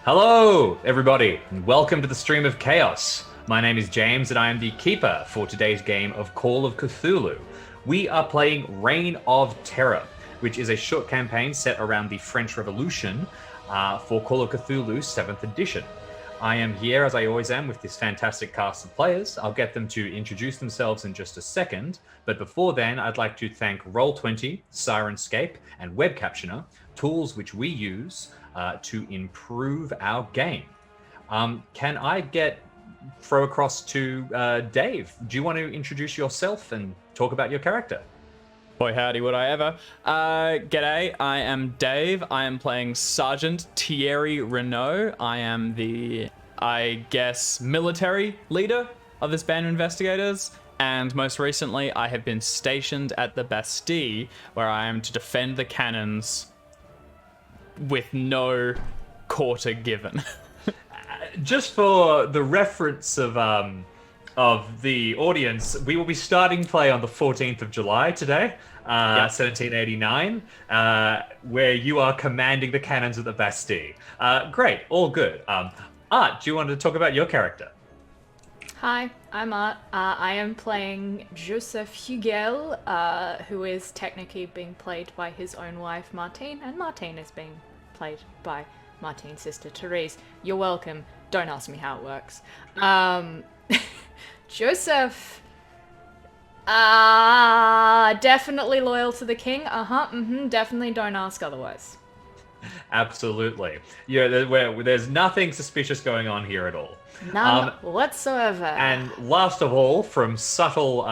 Hello, everybody, and welcome to the Stream of Chaos. My name is James, and I am the keeper for today's game of Call of Cthulhu. We are playing Reign of Terror, which is a short campaign set around the French Revolution for Call of Cthulhu 7th edition. I am here, as I always am, with this fantastic cast of players. I'll get them to introduce themselves in just a second, but before then, I'd like to thank Roll20, Sirenscape, and Web Captioner, tools which we use to improve our game. Can I throw across to Dave? Do you want to introduce yourself and talk about your character? Boy, howdy, would I ever. G'day, I am Dave. I am playing Sergeant Thierry Renault. I am the, military leader of this band of investigators. And most recently, I have been stationed at the Bastille, where I am to defend the cannons with no quarter given. Just for the reference of the audience, we will be starting play on the 14th of July today, 1789, where you are commanding the cannons of the Bastille. Great, all good. Art, do you want to talk about your character? Hi, I'm Art. I am playing Joseph Hugel, who is technically being played by his own wife, Martine, and Martine is being played by Martine's sister, Therese. You're welcome. Don't ask me how it works. Joseph, definitely loyal to the king. Definitely don't ask otherwise. Absolutely. Yeah, there's nothing suspicious going on here at all. None whatsoever. And last of all, from subtle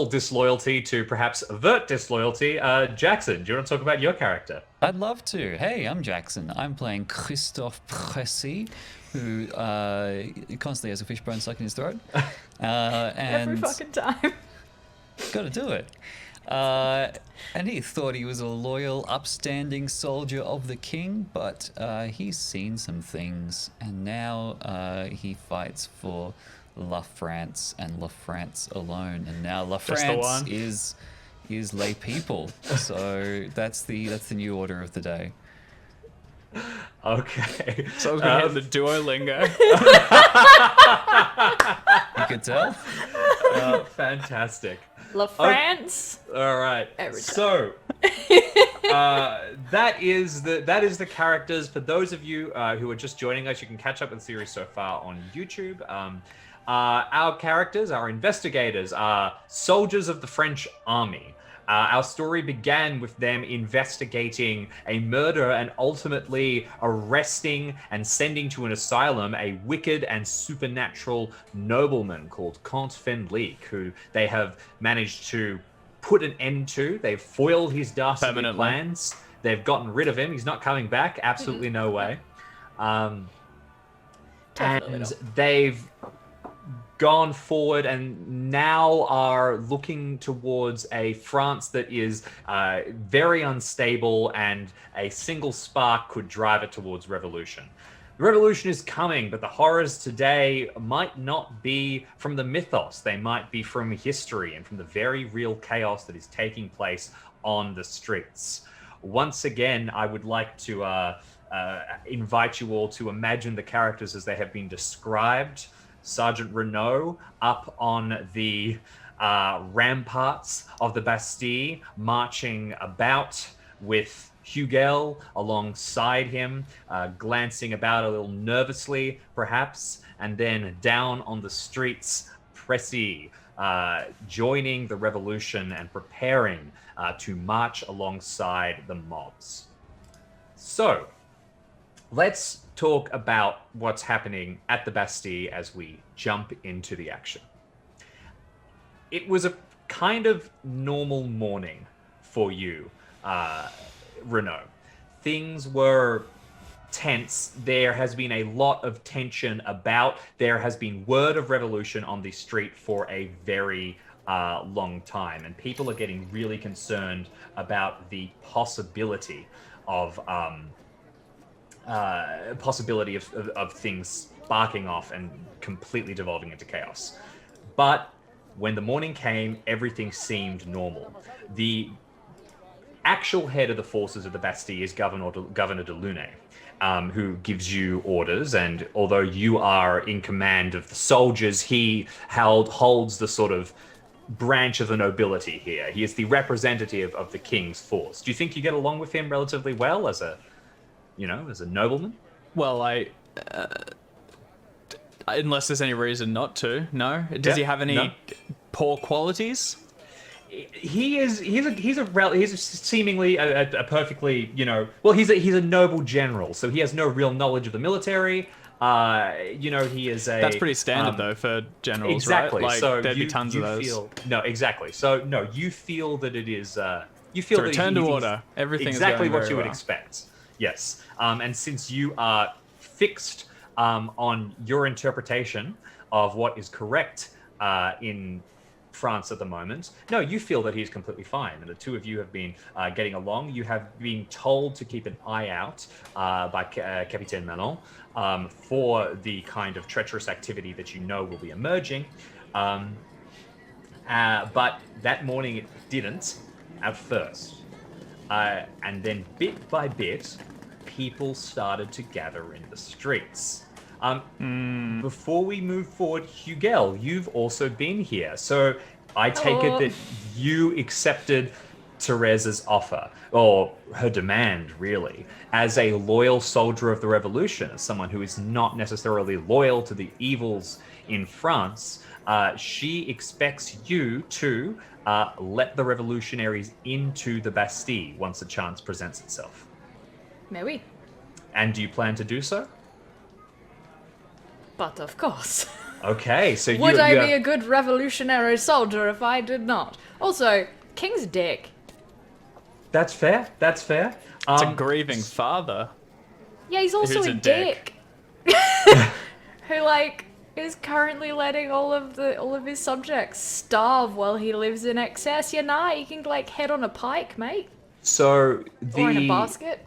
disloyalty to perhaps overt disloyalty, Jackson, do you want to talk about your character? I'd love to. Hey, I'm Jackson. I'm playing Christophe Pressy, who constantly has a fishbone stuck in his throat. And Every fucking time. Gotta do it. And he thought he was a loyal, upstanding soldier of the king, but he's seen some things, and now he fights for La France and La France alone. And now La France is lay people. So that's the new order of the day. Okay. So I was going to hit the Duolingo. You could tell. Fantastic. La France. All right. Every time. So that is the characters. For those of you who are just joining us, you can catch up with the series so far on YouTube. Our characters, our investigators, are soldiers of the French army. Our story began with them investigating a murder and ultimately arresting and sending to an asylum a wicked and supernatural nobleman called Comte Fenlique, who they have managed to put an end to. They've foiled his dastardly plans. They've gotten rid of him. He's not coming back. Absolutely no way. And they've gone forward and now are looking towards a France that is very unstable, and a single spark could drive it towards revolution. The revolution is coming, but the horrors today might not be from the mythos. They might be from history and from the very real chaos that is taking place on the streets. Once again, I would like to invite you all to imagine the characters as they have been described. Sergeant Renault up on the ramparts of the Bastille, marching about with Hugel alongside him, glancing about a little nervously, perhaps, and then down on the streets, Pressy, joining the revolution and preparing to march alongside the mobs. So, let's talk about what's happening at the Bastille as we jump into the action. It was a kind of normal morning for you, Renault. Things were tense. There has been a lot of tension about. There has been word of revolution on the street for a very long time, and people are getting really concerned about the possibility of things sparking off and completely devolving into chaos. But when the morning came, everything seemed normal. The actual head of the forces of the Bastille is Governor de Launay. who gives you orders. And although you are in command of the soldiers, he holds the sort of branch of the nobility here. He is the representative of the king's force. Do you think you get along with him relatively well as a nobleman? Well, unless there's any reason not to. No. Does he have any No. poor qualities? He's seemingly a perfectly, he's a noble general, so he has no real knowledge of the military. He is a. That's pretty standard though for generals, exactly. right? Like So there'd be tons of those. Exactly. So no, you feel that it is. You feel that return to he's order. Everything is exactly going what very you would well. expect. Yes. And since you are fixed on your interpretation of what is correct in France at the moment, no, you feel that he's completely fine, and the two of you have been getting along. You have been told to keep an eye out by Capitaine Manon for the kind of treacherous activity that you know will be emerging. But that morning it didn't at first. And then bit by bit, people started to gather in the streets. Before we move forward, Hugel, you've also been here. So I take it that you accepted Therese's offer, or her demand, really, as a loyal soldier of the revolution, as someone who is not necessarily loyal to the evils in France. She expects you to let the revolutionaries into the Bastille once a chance presents itself. Mais oui. And do you plan to do so? But of course. Okay, so Would I be a good revolutionary soldier if I did not? Also, King's dick. That's fair. That's fair. It's a grieving father. Yeah, he's also Who's a a dick. Who is currently letting all of his subjects starve while he lives in excess. You can head on a pike, mate. So Or in a basket.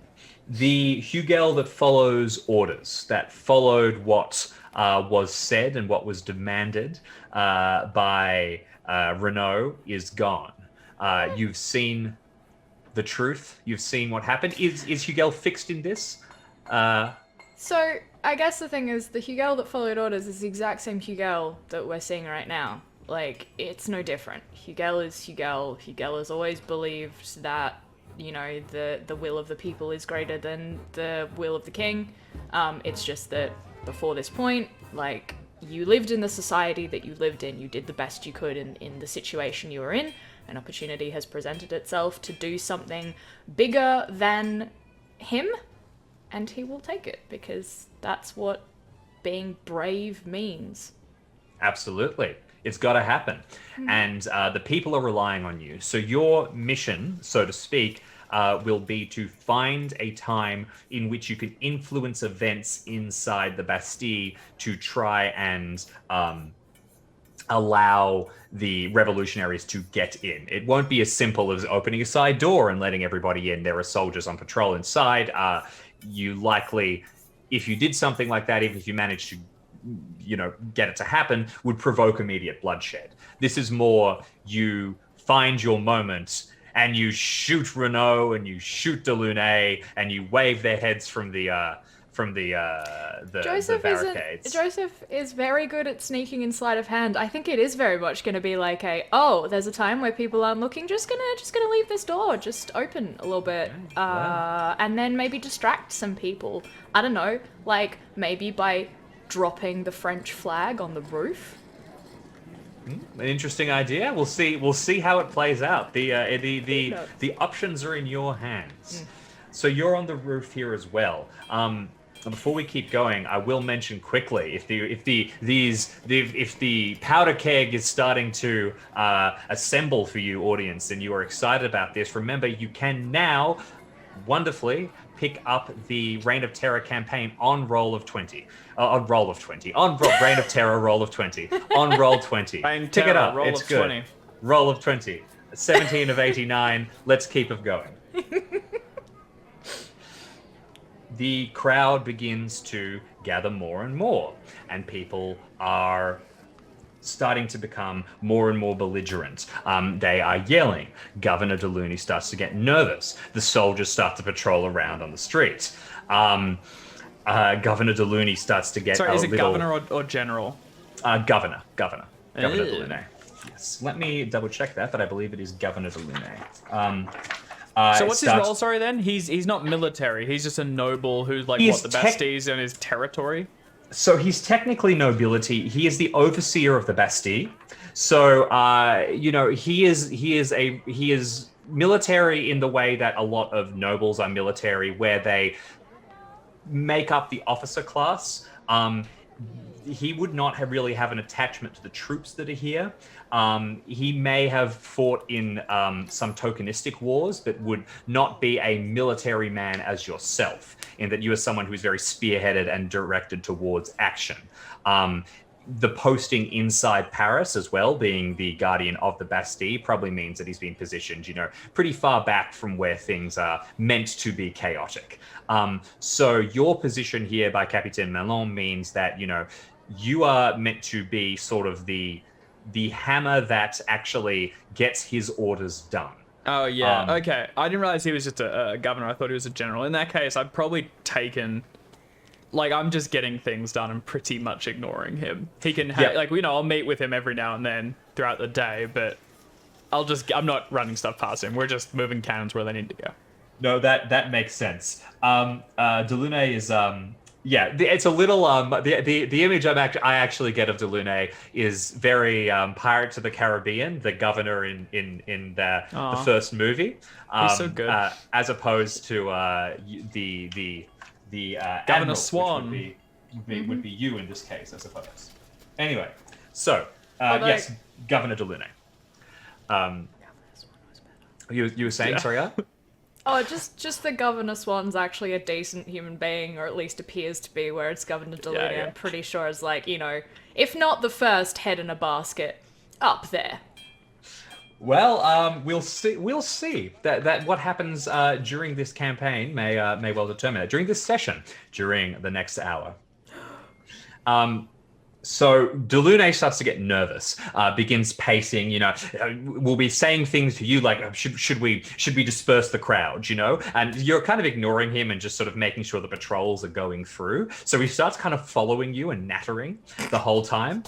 the Hugel that follows orders, that followed what was said and what was demanded by Renault, is gone. You've seen the truth. You've seen what happened. Is Hugel fixed in this? So, I guess the thing is, the Hugel that followed orders is the exact same Hugel that we're seeing right now. It's no different. Hugel is Hugel. Hugel has always believed that, the will of the people is greater than the will of the king. It's just that before this point, you lived in the society that you lived in. You did the best you could in the situation you were in. An opportunity has presented itself to do something bigger than him, and he will take it, because that's what being brave means. Absolutely. It's got to happen. And the people are relying on you. So your mission, so to speak, will be to find a time in which you can influence events inside the Bastille to try and allow the revolutionaries to get in. It won't be as simple as opening a side door and letting everybody in. There are soldiers on patrol inside. You likely, if you did something like that, even if you managed to get it to happen, would provoke immediate bloodshed. This is more, you find your moment and you shoot Renault and you shoot Delaunay and you wave their heads from the barricades. Joseph is very good at sneaking in sleight of hand. I think it is very much going to be there's a time where people aren't looking, just gonna leave this door just open a little bit, and then maybe distract some people. I don't know, maybe by dropping the French flag on the roof. An interesting idea. We'll see how it plays out. The options are in your hands. So you're on the roof here as well. Before we keep going, I will mention quickly, if the powder keg is starting to assemble for you, audience, and you are excited about this, remember you can now wonderfully pick up the Reign of Terror campaign on Roll of 20. On Reign of Terror Roll of 20. On Roll 20. Pick it up. Roll it's of good. 20. Roll of 20. 17 of 89. Let's keep it going. The crowd begins to gather more and more, and people are starting to become more and more belligerent. They are yelling. Governor Delaunay starts to get nervous. The soldiers start to patrol around on the streets. Governor Delune starts to get Sorry, a is it little... governor or general? Governor Ew. Delune. Yes, let me double check that, but I believe it is Governor Delune. So what's his role? Sorry, then he's not military. He's just a noble who's like He's the Bastilles in his territory. So he's technically nobility. He is the overseer of the Bastille. So he is military in the way that a lot of nobles are military, where they make up the officer class. He would not really have an attachment to the troops that are here. He may have fought in some tokenistic wars, but would not be a military man as yourself, in that you are someone who is very spearheaded and directed towards action. The posting inside Paris as well, being the guardian of the Bastille, probably means that he's been positioned, pretty far back from where things are meant to be chaotic. So your position here by Capitaine Melon means that, you are meant to be sort of the hammer that actually gets his orders done. Oh, yeah. Okay. I didn't realize he was just a governor. I thought he was a general. In that case, I've probably taken... Like, I'm just getting things done and pretty much ignoring him. He can have... I'll meet with him every now and then throughout the day, but I'm not running stuff past him. We're just moving cannons where they need to go. No, that makes sense. Delune is... it's a little the image I actually get of Delune is very Pirates of the Caribbean, the governor in the first movie. He's so good. As opposed to the Governor Admiral, Swan, which would be you in this case, I suppose. Anyway, so yes, Governor Delune. You were saying, sorry, Oh, just the Governor Swan's actually a decent human being, or at least appears to be, whereas Governor Delune, Yeah. I'm pretty sure, is like, if not the first head in a basket, up there. Well, we'll see. We'll see that what happens during this campaign may well determine it. During this session, during the next hour. So Delune starts to get nervous, begins pacing, we'll be saying things to you like, should we disperse the crowd, and you're kind of ignoring him and just sort of making sure the patrols are going through. So he starts kind of following you and nattering the whole time,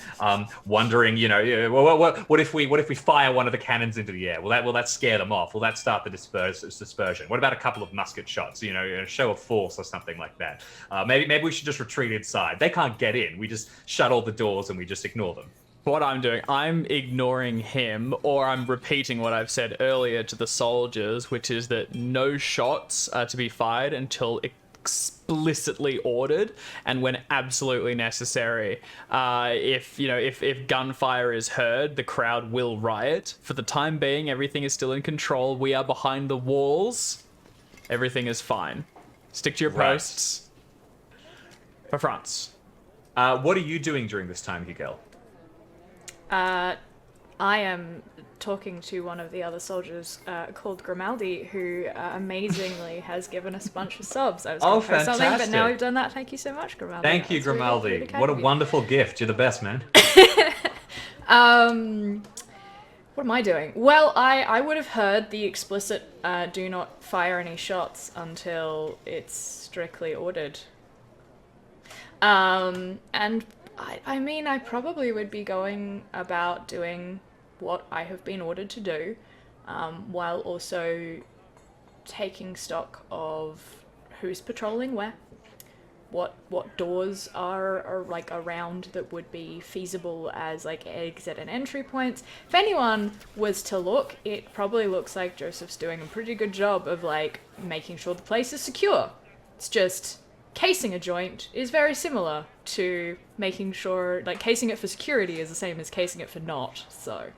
wondering, what if we fire one of the cannons into the air? Will that scare them off? Will that start the dispersion? What about a couple of musket shots, a show of force or something like that? Maybe we should just retreat inside. They can't get in. We just shut all the doors and we just ignore them. What I'm doing, I'm ignoring him, or I'm repeating what I've said earlier to the soldiers, which is that no shots are to be fired until explicitly ordered and when absolutely necessary. If gunfire is heard, the crowd will riot. For the time being, everything is still in control. We are behind the walls. Everything is fine. Stick to your posts. For France. What are you doing during this time, Hugel? I am talking to one of the other soldiers called Grimaldi, who amazingly has given us a bunch of subs. I was going to post something, but now we've done that. Thank you so much, Grimaldi. Thank you, Grimaldi. Really what a wonderful gift. You're the best, man. What am I doing? Well, I would have heard the explicit do not fire any shots until it's strictly ordered. And I mean, I probably would be going about doing what I have been ordered to do, while also taking stock of who's patrolling where, what doors are like around that would be feasible as like exit and entry points. If anyone was to look, it probably looks like Joseph's doing a pretty good job of like making sure the place is secure. It's just casing a joint is very similar to making sure, like, casing it for security is the same as casing it for not, so.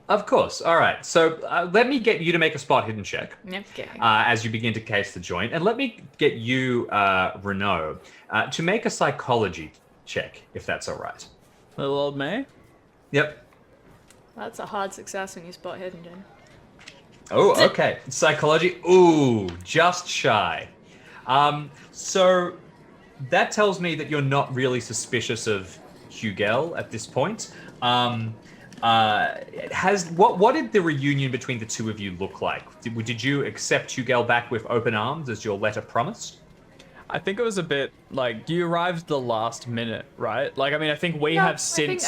Of course. All right. So let me get you to make a spot hidden check. Okay. As you begin to case the joint. And let me get you, Renaud, to make a psychology check, if that's all right. Little old May? Yep. That's a hard success when you spot hidden, Jen. Oh, okay. Psychology. Ooh, just shy. So that tells me that you're not really suspicious of Hugel at this point. What did the reunion between the two of you look like? Did you accept Hugel back with open arms as your letter promised? I think it was a bit like you arrived the last minute, right? Like, I mean, I think we have since.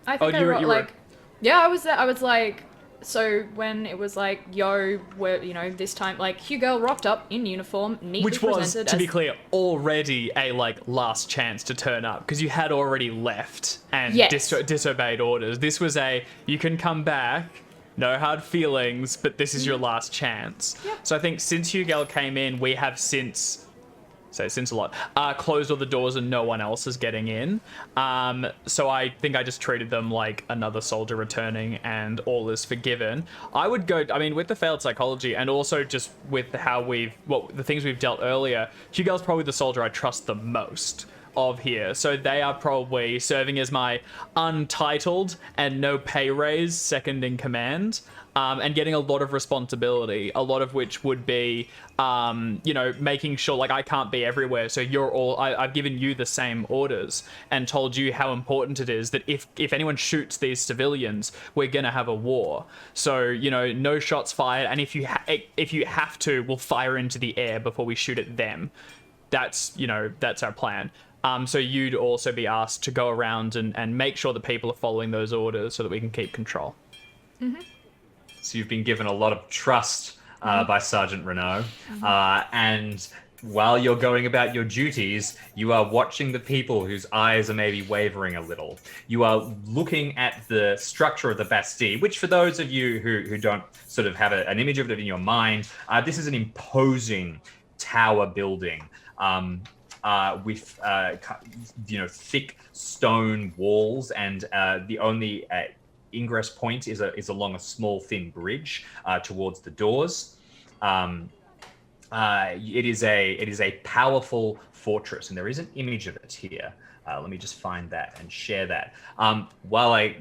I think you were- like, yeah, I was there. I was like, so when it was like, yo, we're, this time, like, Hugo rocked up in uniform, neatly Which was, presented to as, be clear, already a like last chance to turn up because you had already left and Yes. disobeyed orders. This was a you can come back, no hard feelings, but this is your last chance. Yep. So I think since Hugo came in, we have since a lot, closed all the doors and no one else is getting in. So I think I just treated them like another soldier returning and all is forgiven. I would go, I mean, with the failed psychology and also just with how the things we've dealt earlier, Hugo's probably the soldier I trust the most of here. So they are probably serving as my untitled and no pay raise second in command. And getting a lot of responsibility, a lot of which would be, making sure, like, I can't be everywhere. So I've given you the same orders and told you how important it is that if anyone shoots these civilians, we're going to have a war. So, no shots fired. And if you have to, we'll fire into the air before we shoot at them. That's our plan. So you'd also be asked to go around and make sure that people are following those orders so that we can keep control. Mm-hmm. So you've been given a lot of trust by Sergeant Renault. And while you're going about your duties, you are watching the people whose eyes are maybe wavering a little. You are looking at the structure of the Bastille, which for those of you who don't sort of have an image of it in your mind, this is an imposing tower building with thick stone walls, and the only ingress point is along a small thin bridge towards the doors. It is a powerful fortress, and there is an image of it here. Let me just find that and share that. While I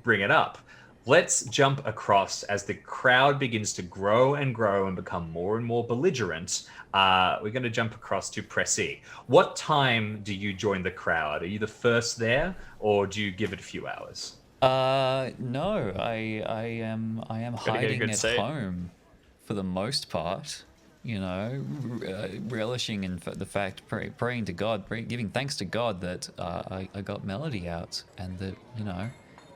bring it up, let's jump across as the crowd begins to grow and grow and become more and more belligerent. We're going to jump across to Pressy. What time do you join the crowd? Are you the first there, or do you give it a few hours? No, I am hiding at seat. home for the most part. Relishing in the fact, praying to God, giving thanks to God that I got Melody out, and that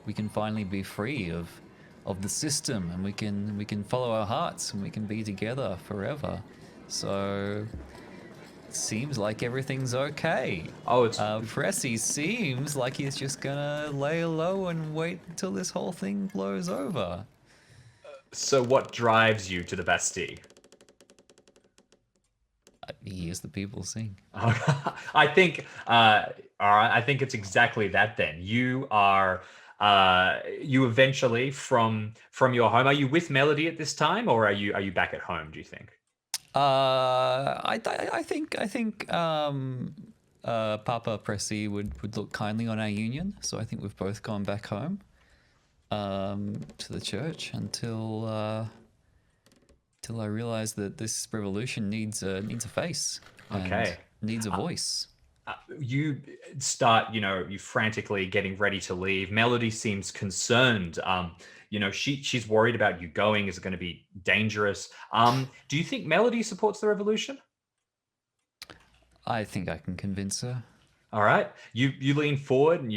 we can finally be free of the system, and we can follow our hearts, and we can be together forever. So seems like everything's okay. Oh, it's Pressy seems like he's just gonna lay low and wait until this whole thing blows over. So what drives you to the Bastille? He hears the people sing. I think all right, I think it's exactly that then. You are you eventually from your home, are you with Melody at this time, or are you back at home, do you think? I think Papa Pressy would look kindly on our union, so I think we've both gone back home to the church until I realize that this revolution needs a face. Okay. And needs a voice. You start, you frantically getting ready to leave. Melody seems concerned. She's worried about you going. Is it going to be dangerous? Do you think Melody supports the revolution? I think I can convince her. All right. You lean forward, and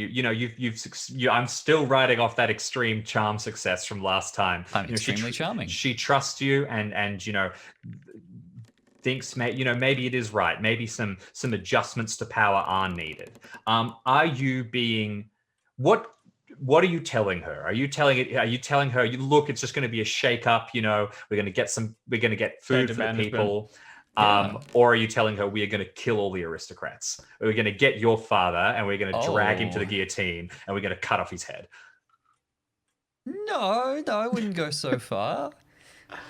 I'm still riding off that extreme charm success from last time. I'm extremely charming. She trusts you, and thinks maybe it is right. Maybe some adjustments to power are needed. Are you being what are you telling her? Are you telling her, look, it's just going to be a shake up, we're going to get food for the people. Or are you telling her we are going to kill all the aristocrats? We're going to get your father and we're going to drag him to the guillotine and we're going to cut off his head? No, I wouldn't go so far.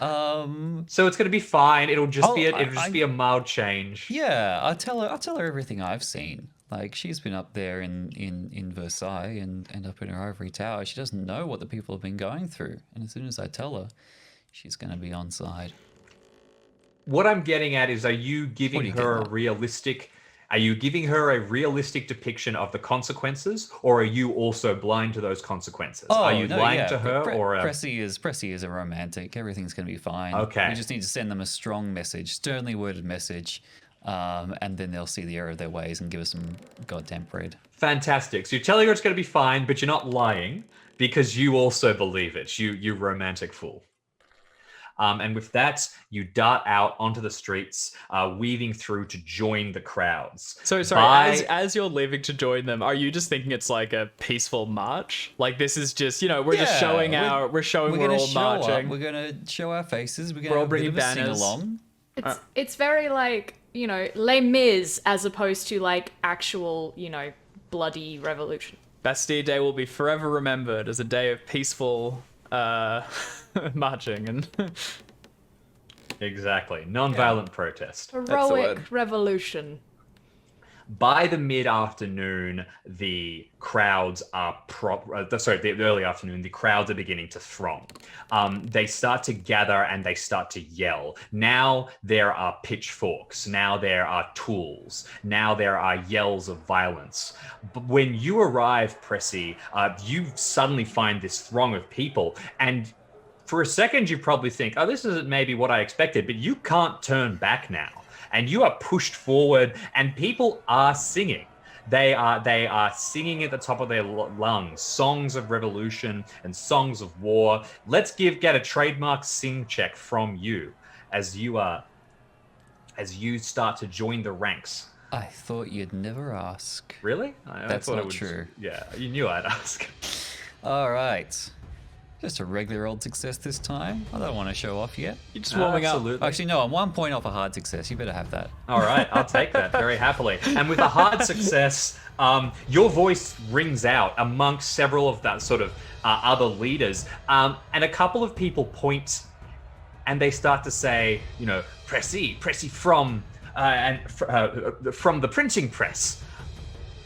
So it's going to be fine. It'll just be a mild change. Yeah, I'll tell her everything I've seen. Like, she's been up there in Versailles and up in her ivory tower. She doesn't know what the people have been going through. And as soon as I tell her, she's going to be on side. What I'm getting at is, are you giving her a realistic depiction of the consequences, or are you also blind to those consequences? Are you lying to her, or Pressy is a romantic. Everything's going to be fine. Okay. We just need to send them a strong message, sternly worded message. and then they'll see the error of their ways and give us some goddamn bread. Fantastic. So you're telling her it's going to be fine, but you're not lying because you also believe it. You romantic fool. And with that, you dart out onto the streets, weaving through to join the crowds. So sorry, as you're leaving to join them, are you just thinking it's like a peaceful march? Like this is just, we're just showing we're all marching. We're gonna show our faces. We're all gonna bringing sing banners along. It's very like, Les Mis as opposed to like actual, bloody revolution. Bastille Day will be forever remembered as a day of peaceful marching and Exactly. Non-violent protest. Heroic revolution. By the mid-afternoon, the crowds are the early afternoon, the crowds are beginning to throng. They start to gather and they start to yell. Now there are pitchforks. Now there are tools. Now there are yells of violence. But when you arrive, Pressy, you suddenly find this throng of people, and for a second you probably think, oh, this isn't maybe what I expected, but you can't turn back now. And you are pushed forward, and people are singing. They are singing at the top of their lungs, songs of revolution and songs of war. Let's get a trademark sing check from you as you start to join the ranks. I thought you'd never ask. Really? That's thought not true. Yeah, you knew I'd ask. All right. Just a regular old success this time. I don't want to show off yet. you're just warming up. Absolutely. Actually, no, I'm 1 point off a hard success. You better have that. All right, I'll take that very happily. And with a hard success, your voice rings out amongst several of that sort of other leaders, and a couple of people point, and they start to say, Pressy from the printing press,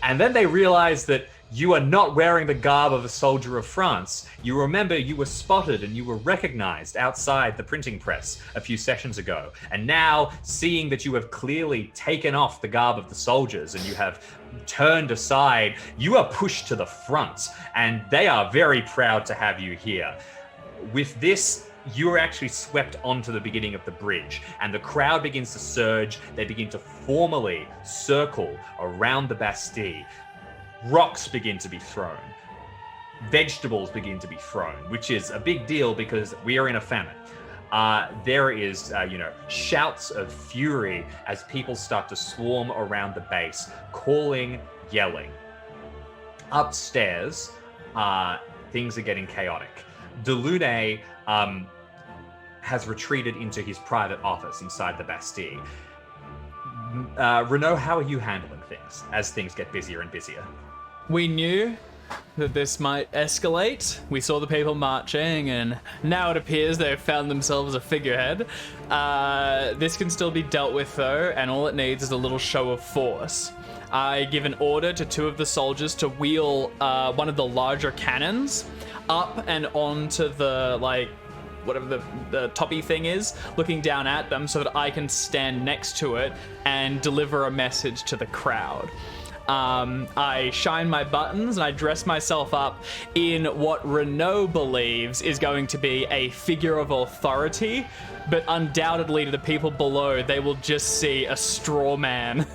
and then they realize that you are not wearing the garb of a soldier of France. You remember you were spotted and you were recognized outside the printing press a few sessions ago. And now, seeing that you have clearly taken off the garb of the soldiers and you have turned aside, you are pushed to the front, and they are very proud to have you here. With this, you are actually swept onto the beginning of the bridge, and the crowd begins to surge. They begin to formally circle around the Bastille. Rocks begin to be thrown. Vegetables begin to be thrown, which is a big deal because we are in a famine. There is, shouts of fury as people start to swarm around the base, calling, yelling. Upstairs, things are getting chaotic. Delaunay has retreated into his private office inside the Bastille. Renaud, how are you handling things as things get busier and busier? We knew that this might escalate. We saw the people marching, and now it appears they've found themselves a figurehead. This can still be dealt with, though, and all it needs is a little show of force. I give an order to 2 of the soldiers to wheel one of the larger cannons up and onto the, whatever the toppy thing is, looking down at them so that I can stand next to it and deliver a message to the crowd. I shine my buttons and I dress myself up in what Renaud believes is going to be a figure of authority, but undoubtedly to the people below, they will just see a straw man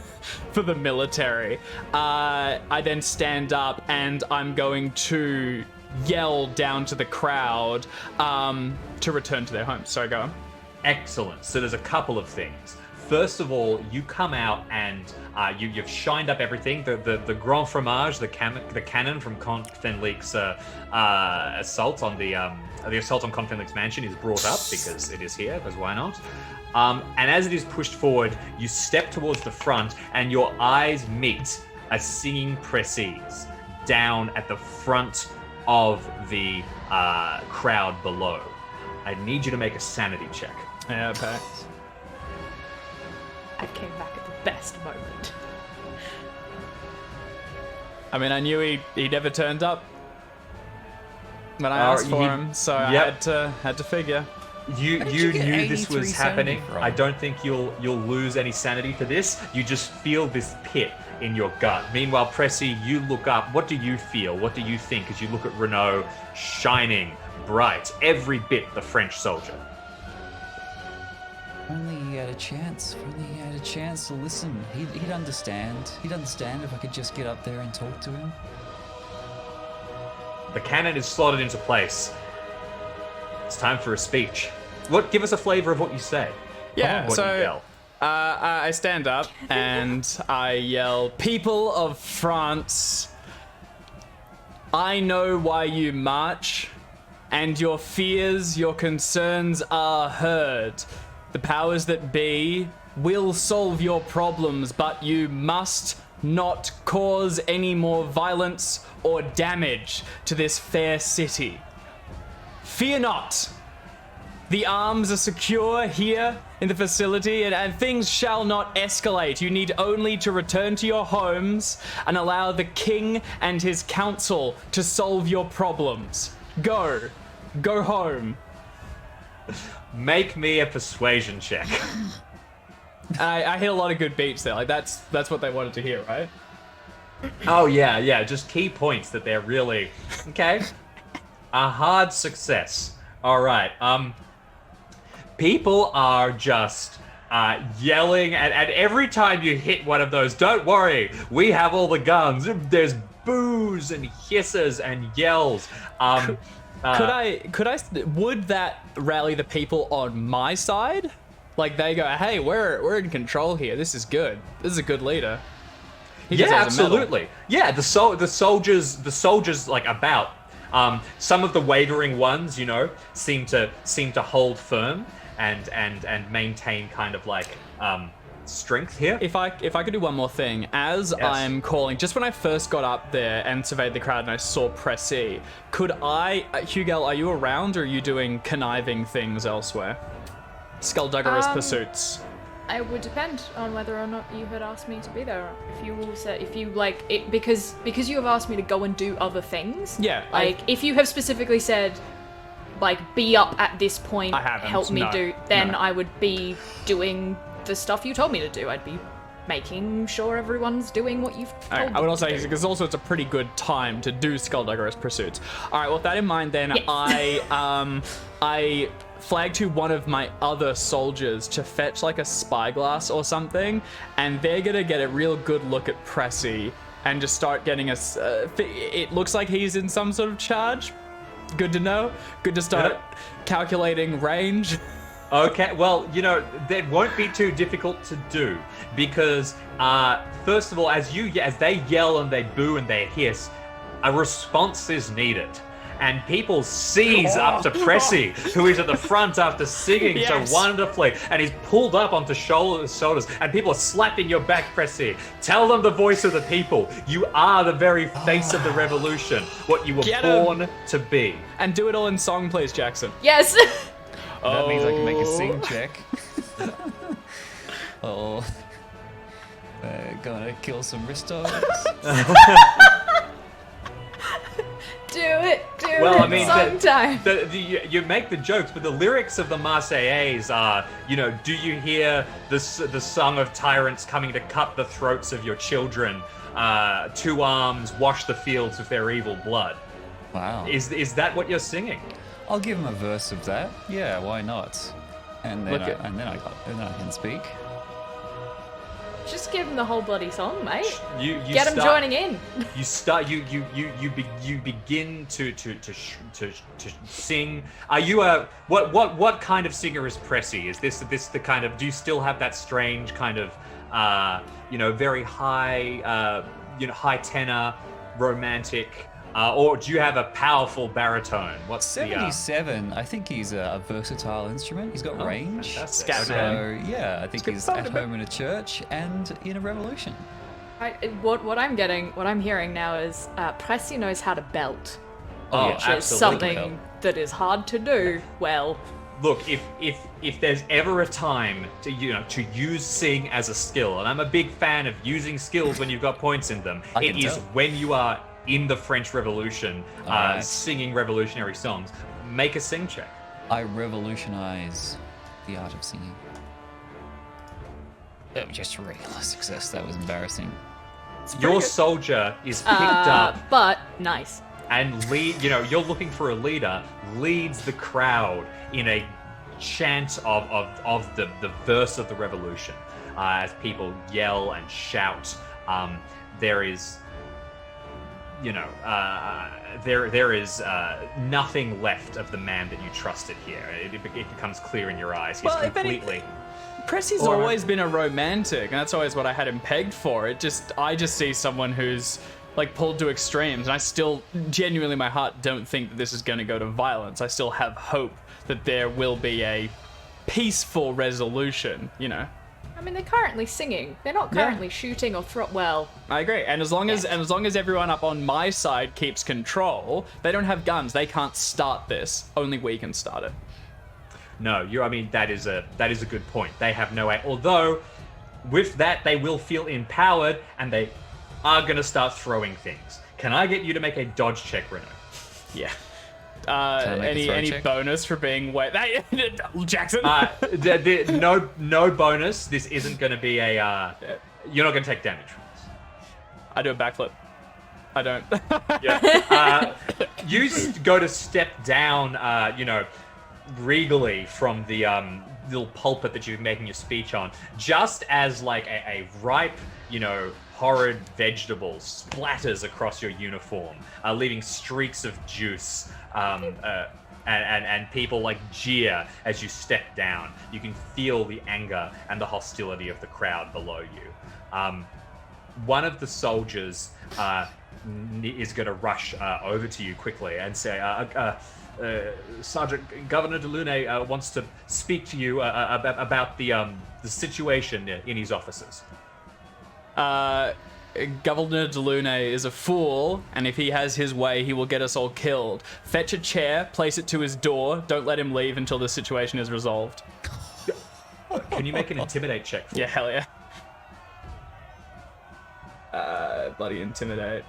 for the military. I then stand up and I'm going to yell down to the crowd to return to their homes. Sorry, go on. Excellent. So there's a couple of things. First of all, you come out and you've shined up everything. The Grand Fromage, the cannon from Count Fenlique's assault on the assault on Count Fenlique's mansion is brought up because it is here, because why not? And as it is pushed forward, you step towards the front and your eyes meet a singing Pressy down at the front of the crowd below. I need you to make a sanity check. Yeah, Pax. I came back at the best moment. I mean, I knew he never turned up when I asked for him, so yep. I had to figure. You knew this was happening. From? I don't think you'll lose any sanity for this. You just feel this pit in your gut. Meanwhile, Pressy, you look up. What do you feel? What do you think as you look at Renaud shining bright, every bit the French soldier? only he had a chance. If only he had a chance to listen. He'd understand. He'd understand if I could just get up there and talk to him. The cannon is slotted into place. It's time for a speech. Give us a flavor of what you say. Yeah, What do you so yell? I stand up and I yell, "People of France, I know why you march, and your fears, your concerns are heard. The powers that be will solve your problems, but you must not cause any more violence or damage to this fair city. Fear not. The arms are secure here in the facility, and things shall not escalate. You need only to return to your homes and allow the king and his council to solve your problems. Go home." Make me a persuasion check. I hit a lot of good beats there. Like that's what they wanted to hear, right? Oh yeah, just key points that they're really okay. A hard success. All right. People are just yelling, and every time you hit one of those, don't worry, we have all the guns. There's boos and hisses and yells. Would that rally the people on my side? Like they go, "Hey, we're in control here. This is good. This is a good leader." He Yeah, deserves a medal. absolutely. Yeah, the soldiers like about. Some of the wavering ones, seem to hold firm and maintain kind of like strength here. If I could do one more thing, as Yes. I'm calling, just when I first got up there and surveyed the crowd and I saw Pressy, could Hugel, are you around or are you doing conniving things elsewhere? Skullduggerous pursuits. I would depend on whether or not you had asked me to be there. If you like it, because you have asked me to go and do other things. Yeah, Like if you have specifically said, like, be up at this point, I haven't, help me no, do, then no. I would be doing the stuff you told me to do. I'd be making sure everyone's doing what you've told I them would also to say, do. because also it's a pretty good time to do Skullduggerous Pursuits. All right, well, with that in mind, then Yes. I flag to one of my other soldiers to fetch like a spyglass or something, and they're gonna get a real good look at Pressy and just start getting us. It looks like he's in some sort of charge. Good to know. Good to start calculating range. Okay, well, that won't be too difficult to do because, first of all, as they yell and they boo and they hiss, a response is needed. And people seize up to Pressy, who is at the front after singing Yes. so wonderfully, and he's pulled up onto shoulders, and people are slapping your back, Pressy. Tell them the voice of the people. You are the very face of the revolution, what you were Get 'em. born to be. And do it all in song, please, Jackson. Yes. That means I can make a sing check. Oh, gonna kill some Ristos. Do it. Well, I mean, sometime. you make the jokes, but the lyrics of the Marseillaise are, do you hear the song of tyrants coming to cut the throats of your children? Two arms wash the fields with their evil blood. Wow. Is that what you're singing? I'll give him a verse of that. Yeah, why not? And then, Look at- and then I can speak. Just give him the whole bloody song, mate. You Get him start- joining in. You start. You begin to sing. Are you a what kind of singer is Pressy? Is this the kind of? Do you still have that strange kind of very high high tenor, romantic, or do you have a powerful baritone? What's 77. I think he's a versatile instrument. He's got range. fantastic. Scat So man. yeah, I think good he's fun, at isn't it? home in a church and in a revolution. What I'm hearing now is Pressy knows how to belt, Oh, which is absolutely. something that is hard to do well. Look, if there's ever a time to use sing as a skill, and I'm a big fan of using skills when you've got points in them, I it can is tell. when you are in the French Revolution, Alright. singing revolutionary songs. Make a sing check. I revolutionize the art of singing. Oh, just regular success. That was embarrassing. Your soldier is picked up But nice. and you're looking for a leader, leads the crowd in a chant of the verse of the revolution as people yell and shout. There is, there is nothing left of the man that you trusted here. It becomes clear in your eyes. He's completely. Pressy's always been a romantic, and that's always what I had him pegged for. I just see someone who's like pulled to extremes, and I still genuinely, in my heart, don't think that this is going to go to violence. I still have hope that there will be a peaceful resolution. I mean, they're currently singing. They're not currently shooting or well. I agree, and as long as everyone up on my side keeps control, they don't have guns. They can't start this. Only we can start it. No, that is a good point. They have no way. Although, with that, they will feel empowered, and they are going to start throwing things. Can I get you to make a dodge check, Renault? Yeah. Any bonus for being Jackson? No bonus. This isn't going to be a. You're not going to take damage from this. I do a backflip. I don't. Yeah. You go to step down. Regally from the little pulpit that you're making your speech on, just as like a ripe, horrid vegetable splatters across your uniform, leaving streaks of juice, and people like jeer as you step down. You can feel the anger and the hostility of the crowd below you. One of the soldiers is going to rush over to you quickly and say, Sergeant Governor Delaunay wants to speak to you about the situation in his offices. Governor Delaunay is a fool, and if he has his way, he will get us all killed. Fetch a chair, place it to his door. Don't let him leave until the situation is resolved. Can you make an intimidate check for me? Yeah, hell yeah. Bloody intimidate.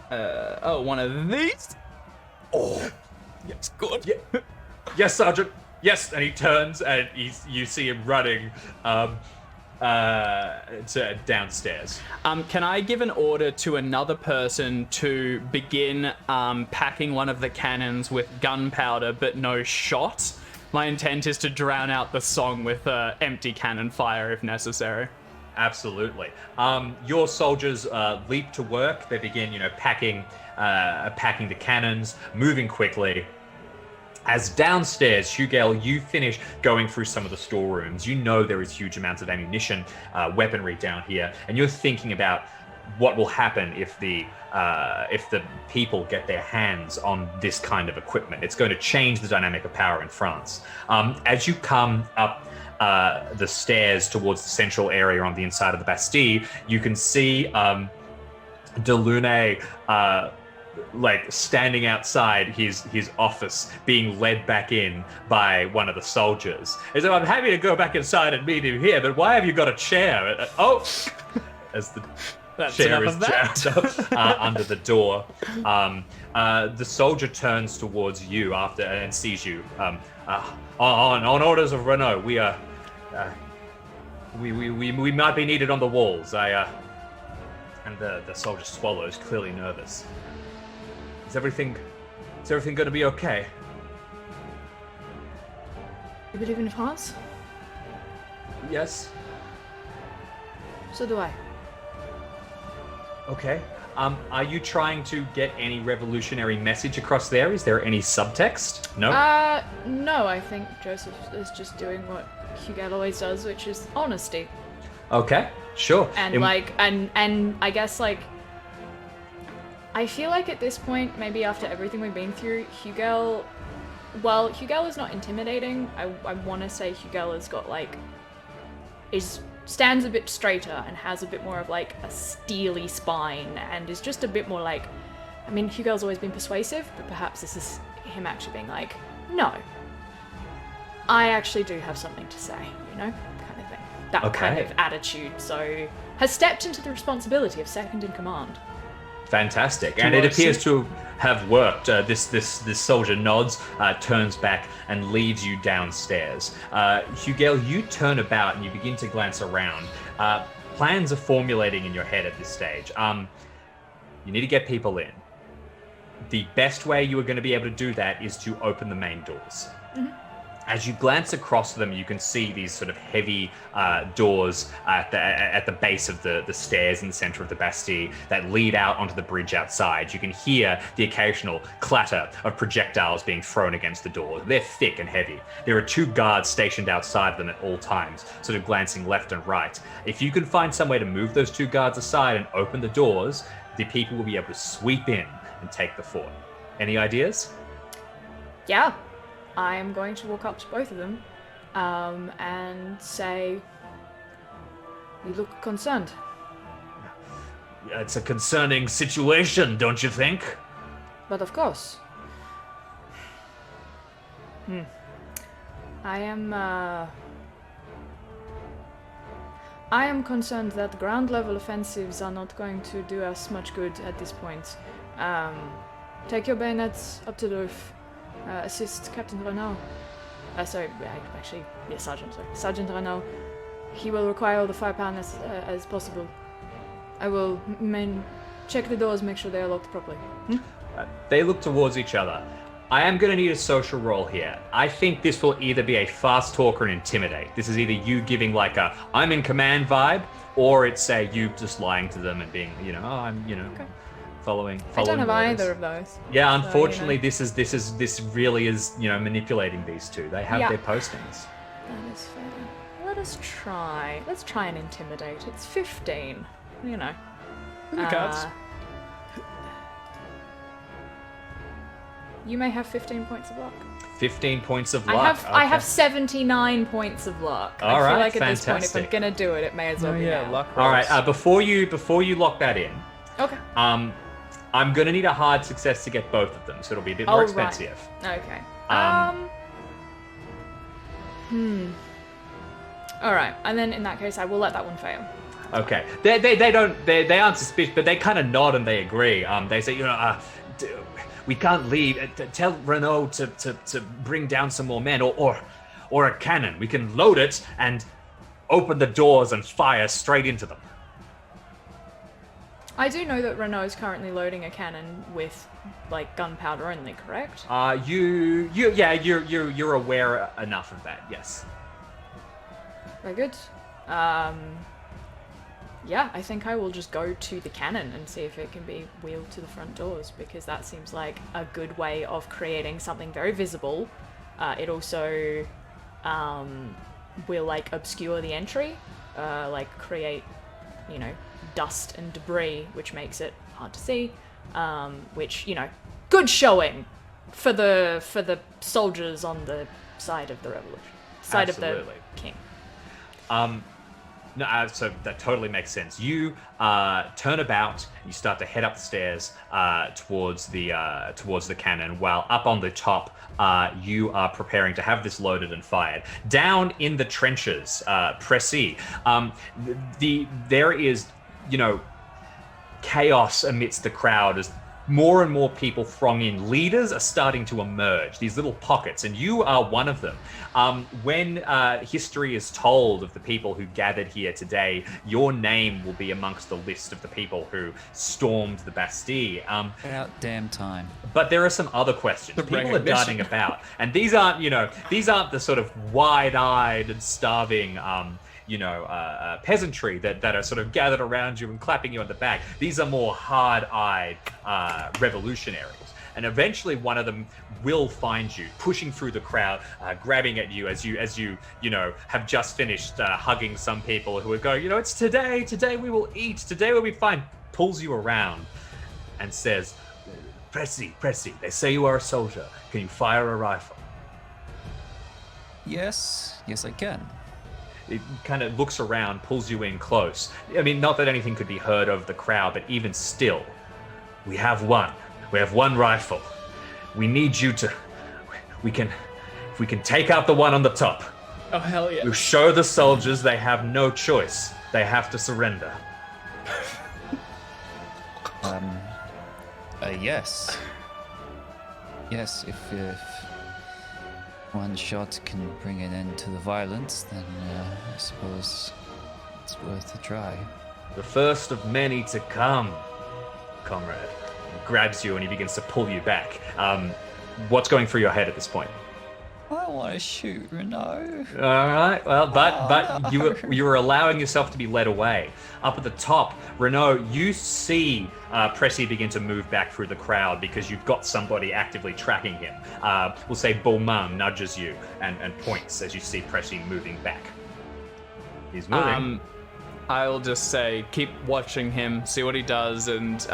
One of these? Oh, yes, good. Yeah. Yes, Sergeant. Yes, and he turns and you see him running to downstairs. Can I give an order to another person to begin packing one of the cannons with gunpowder but no shot? My intent is to drown out the song with empty cannon fire if necessary. Absolutely. Your soldiers leap to work. They begin, packing the cannons, moving quickly. As downstairs, Hugel, you finish going through some of the storerooms. You know there is huge amounts of ammunition, weaponry down here, and you're thinking about what will happen if the people get their hands on this kind of equipment. It's going to change the dynamic of power in France. As you come up the stairs towards the central area on the inside of the Bastille, you can see Delaunay standing outside his office, being led back in by one of the soldiers. He said, "I'm happy to go back inside and meet him here, but why have you got a chair?" As the chair is jammed up under the door. The soldier turns towards you and sees you. On orders of Renault, we might be needed on the walls. And the soldier swallows, clearly nervous. Is everything going to be okay? You believe in France? Yes. So do I. Okay. Are you trying to get any revolutionary message across there? Is there any subtext? No? No, I think Joseph is just doing what Hugel always does, which is honesty. Okay, sure. And and I guess I feel like at this point, maybe after everything we've been through, Hugel is not intimidating. I want to say Hugel has got stands a bit straighter and has a bit more of a steely spine and is just a bit more Hugel's always been persuasive, but perhaps this is him actually being no, I actually do have something to say, kind of thing. That kind of attitude. So has stepped into the responsibility of second in command. Fantastic, and it appears to have worked. This soldier nods, turns back, and leads you downstairs. Hugel, you turn about and you begin to glance around. Plans are formulating in your head at this stage. You need to get people in. The best way you are going to be able to do that is to open the main doors. Mm-hmm. As you glance across them, you can see these sort of heavy doors at the base of the stairs in the center of the Bastille that lead out onto the bridge outside. You can hear the occasional clatter of projectiles being thrown against the door. They're thick and heavy. There are 2 guards stationed outside them at all times, sort of glancing left and right. If you can find some way to move those 2 guards aside and open the doors, the people will be able to sweep in and take the fort. Any ideas? Yeah. I am going to walk up to both of them and say, "You look concerned." It's a concerning situation, don't you think? But of course. I am concerned that ground level offensives are not going to do us much good at this point. Take your bayonets up to the roof. Assist Captain Renaud. Sergeant. Sorry, Sergeant Renaud. He will require all the firepower as possible. I will check the doors, make sure they are locked properly. They look towards each other. I am going to need a social roll here. I think this will either be a fast talk or an intimidate. This is either you giving like a I'm in command vibe, or it's you just lying to them and being, I'm, Okay. following I don't have orders. either of those. Yeah, unfortunately, this really is manipulating these 2. They have Yeah. their postings. That is fair. Let's try and intimidate. It's 15. In the cards. You may have 15 points of luck. 15 points of luck. I have 79 points of luck. I All feel right, like at this point, if fantastic. I'm gonna do it, it may as well be now. luck All rolls. right. Before you lock that in, Okay. I'm gonna need a hard success to get both of them, so it'll be a bit more Right. expensive. Okay. Um, All right, and then in that case, I will let that one fail. Okay. They aren't suspicious, but they kind of nod and they agree. They say, we can't leave. Tell Renaud to bring down some more men or a cannon. We can load it and open the doors and fire straight into them. I do know that Renault is currently loading a cannon with gunpowder only, correct? You're aware enough of that. Yes. Very good. Yeah, I think I will just go to the cannon and see if it can be wheeled to the front doors, because that seems like a good way of creating something very visible. It also will obscure the entry, create, dust and debris, which makes it hard to see. Which, good showing for the soldiers on the side of the revolution, side Absolutely. of the king. No, so that totally makes sense. You turn about, you start to head up the stairs towards the cannon, while up on the top, you are preparing to have this loaded and fired. Down in the trenches, Pressy, there is, chaos amidst the crowd as more and more people throng in. Leaders are starting to emerge, these little pockets, and you are one of them. When history is told of the people who gathered here today, your name will be amongst the list of the people who stormed the Bastille. About damn time. But there are some other questions. People are recognition. darting about, and these aren't the sort of wide-eyed and starving peasantry that are sort of gathered around you and clapping you on the back. These are more hard-eyed revolutionaries. And eventually one of them will find you, pushing through the crowd, grabbing at you as you have just finished hugging some people who are going, it's today we will eat, today will be fine. Pulls you around and says, Pressy, they say you are a soldier. Can you fire a rifle? Yes, I can. It kind of looks around, pulls you in close. I mean, not that anything could be heard over the crowd, but even still, we have one. We have one rifle. We need you to... If we can take out the one on the top, Oh, hell yeah. we'll show the soldiers they have no choice. They have to surrender. Yes. Yes, if one shot can bring an end to the violence, then I suppose it's worth a try. The first of many to come, comrade. He grabs you and he begins to pull you back. What's going through your head at this point? I want to shoot Renault. All right. Well, but no. you were allowing yourself to be led away. Up at the top, Renault, you see Pressy begin to move back through the crowd because you've got somebody actively tracking him. We'll say Beaumont nudges you and points as you see Pressy moving back. He's moving. I'll just say, keep watching him, see what he does, and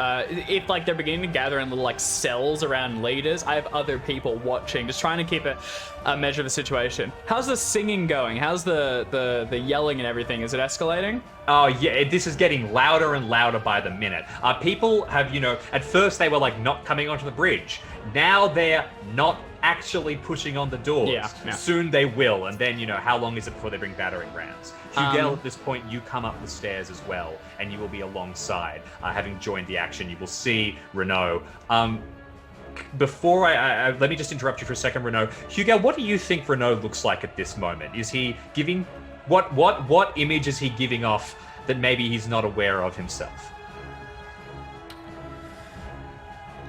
if like they're beginning to gather in little like cells around leaders, I have other people watching, just trying to keep a measure of the situation. How's the singing going? How's the yelling and everything? Is it escalating? Oh yeah, this is getting louder and louder by the minute. People have, at first they were like not coming onto the bridge. Now they're not actually pushing on the doors. Yeah. Soon they will, and then how long is it before they bring battering rams? Hugel, at this point, you come up the stairs as well, and you will be alongside. Having joined the action, you will see Renault. Before I let me just interrupt you for a second, Renault. Hugel, what do you think Renault looks like at this moment? Is he giving what image is he giving off that maybe he's not aware of himself?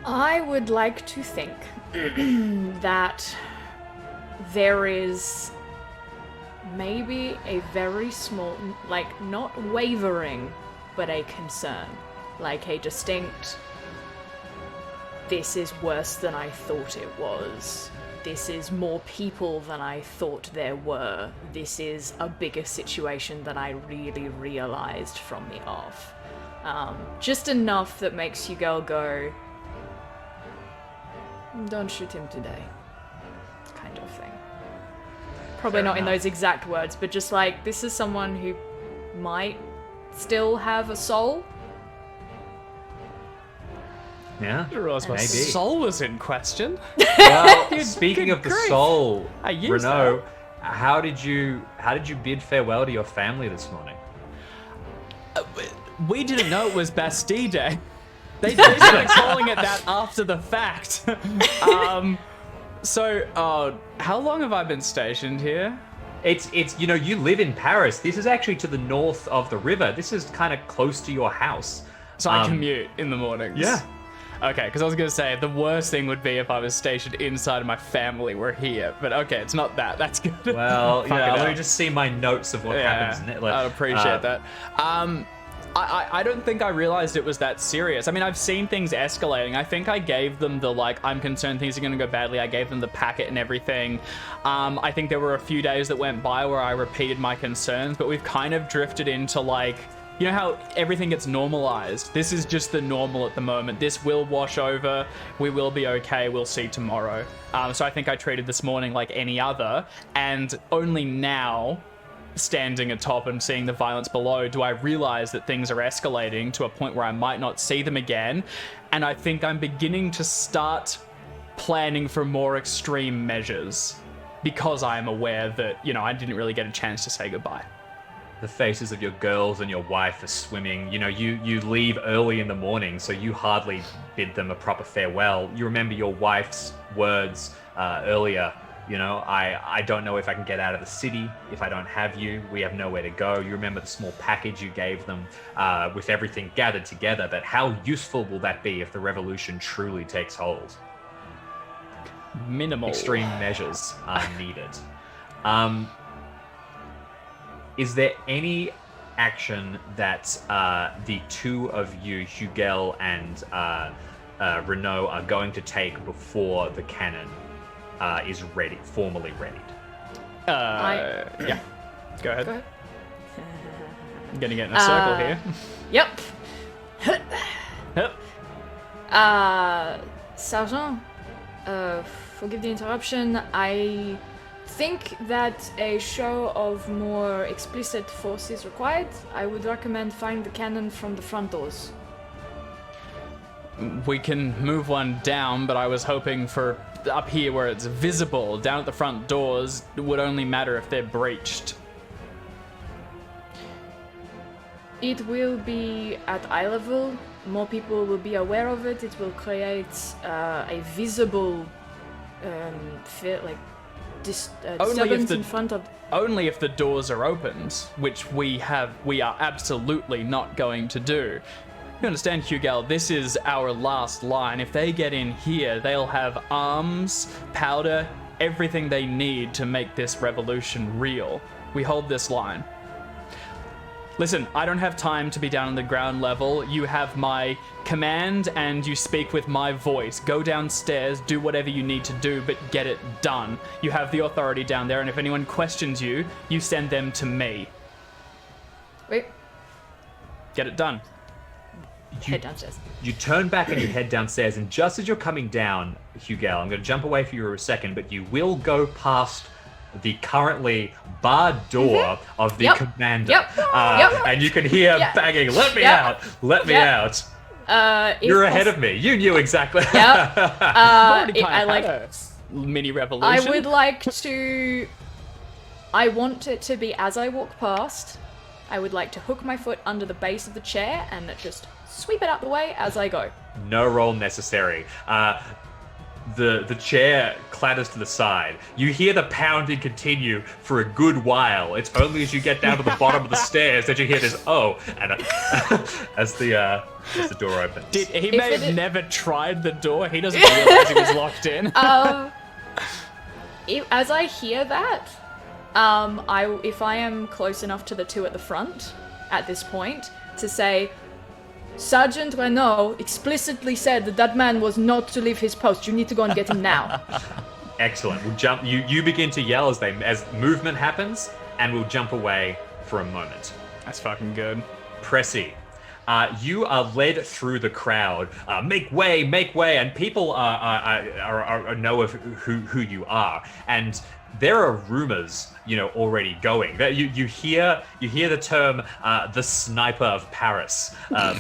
I would like to think that there is maybe a very small, like, not wavering, but a concern. Like a distinct, this is worse than I thought it was. This is more people than I thought there were. This is a bigger situation than I really realized from the off. Just enough that makes you go, don't shoot him today. Kind of thing. Probably Fair not in enough. those exact words, but just like, this is someone who might still have a soul. Yeah, I didn't realize my maybe. soul was in question. Well, speaking good of the grief. soul, I used Renault, how did you bid farewell to your family this morning? We didn't know it was Bastille Day. They started calling it that after the fact. So, how long have I been stationed here? It's you live in Paris. This is actually to the north of the river. This is kind of close to your house. So I commute in the mornings. Yeah. Okay, because I was going to say, the worst thing would be if I was stationed inside and my family were here. But okay, it's not that. That's good. Well, Fuck it let up. me just see my notes of what happens. I'd appreciate that. I don't think I realized it was that serious. I mean, I've seen things escalating. I think I gave them the, like, I'm concerned things are going to go badly. I gave them the packet and everything. I think there were a few days that went by where I repeated my concerns, but we've kind of drifted into, like, you know how everything gets normalized? This is just the normal at the moment. This will wash over. We will be okay. We'll see tomorrow. So I think I treated this morning like any other, and only now, standing atop and seeing the violence below, do I realize that things are escalating to a point where I might not see them again. And I think I'm beginning to start planning for more extreme measures because I am aware that, I didn't really get a chance to say goodbye. The faces of your girls and your wife are swimming. You leave early in the morning, so you hardly bid them a proper farewell. You remember your wife's words earlier. I don't know if I can get out of the city if I don't have you. We have nowhere to go. You remember the small package you gave them with everything gathered together, but how useful will that be if the revolution truly takes hold? Minimal. Extreme measures are needed. Is there any action that the two of you, Hugel and Renault, are going to take before the cannon is formally readied? Yeah. Go ahead. Go ahead. I'm gonna get in a circle here. Yep. Yep. Sergeant, forgive the interruption. I think that a show of more explicit force is required. I would recommend firing the cannon from the front doors. We can move one down, but I was hoping for up here where it's visible. Down at the front doors, it would only matter if they're breached. It will be at eye level. More people will be aware of it. It will create a visible, disturbance in front of. Only if the doors are opened, which we are absolutely not going to do. You understand, Hugel, this is our last line. If they get in here, they'll have arms, powder, everything they need to make this revolution real. We hold this line. Listen, I don't have time to be down on the ground level. You have my command and you speak with my voice. Go downstairs, do whatever you need to do, but get it done. You have the authority down there, and if anyone questions you, you send them to me. Wait. Get it done. Head downstairs. You turn back and you head downstairs, and just as you're coming down, Hugel, I'm going to jump away for you for a second, but you will go past the currently barred door of the commander. And you can hear banging, let me out, let me out. You're ahead of me. You knew exactly. I like a mini revolution. I would like to... I want it to be as I walk past, I would like to hook my foot under the base of the chair and just sweep it out the way as I go. No roll necessary. The chair clatters to the side. You hear the pounding continue for a good while. It's only as you get down to the bottom of the stairs that you hear this and as the door opens. He may have never tried the door. He doesn't realize he was locked in. As I hear that, if I am close enough to the two at the front at this point to say, Sergeant Renault explicitly said that man was not to leave his post. You need to go and get him now. Excellent. We'll jump. You begin to yell as movement happens, and we'll jump away for a moment. That's fucking good. Pressy, you are led through the crowd. Make way, and people know of who you are, and there are rumors, already going. You hear the term the sniper of Paris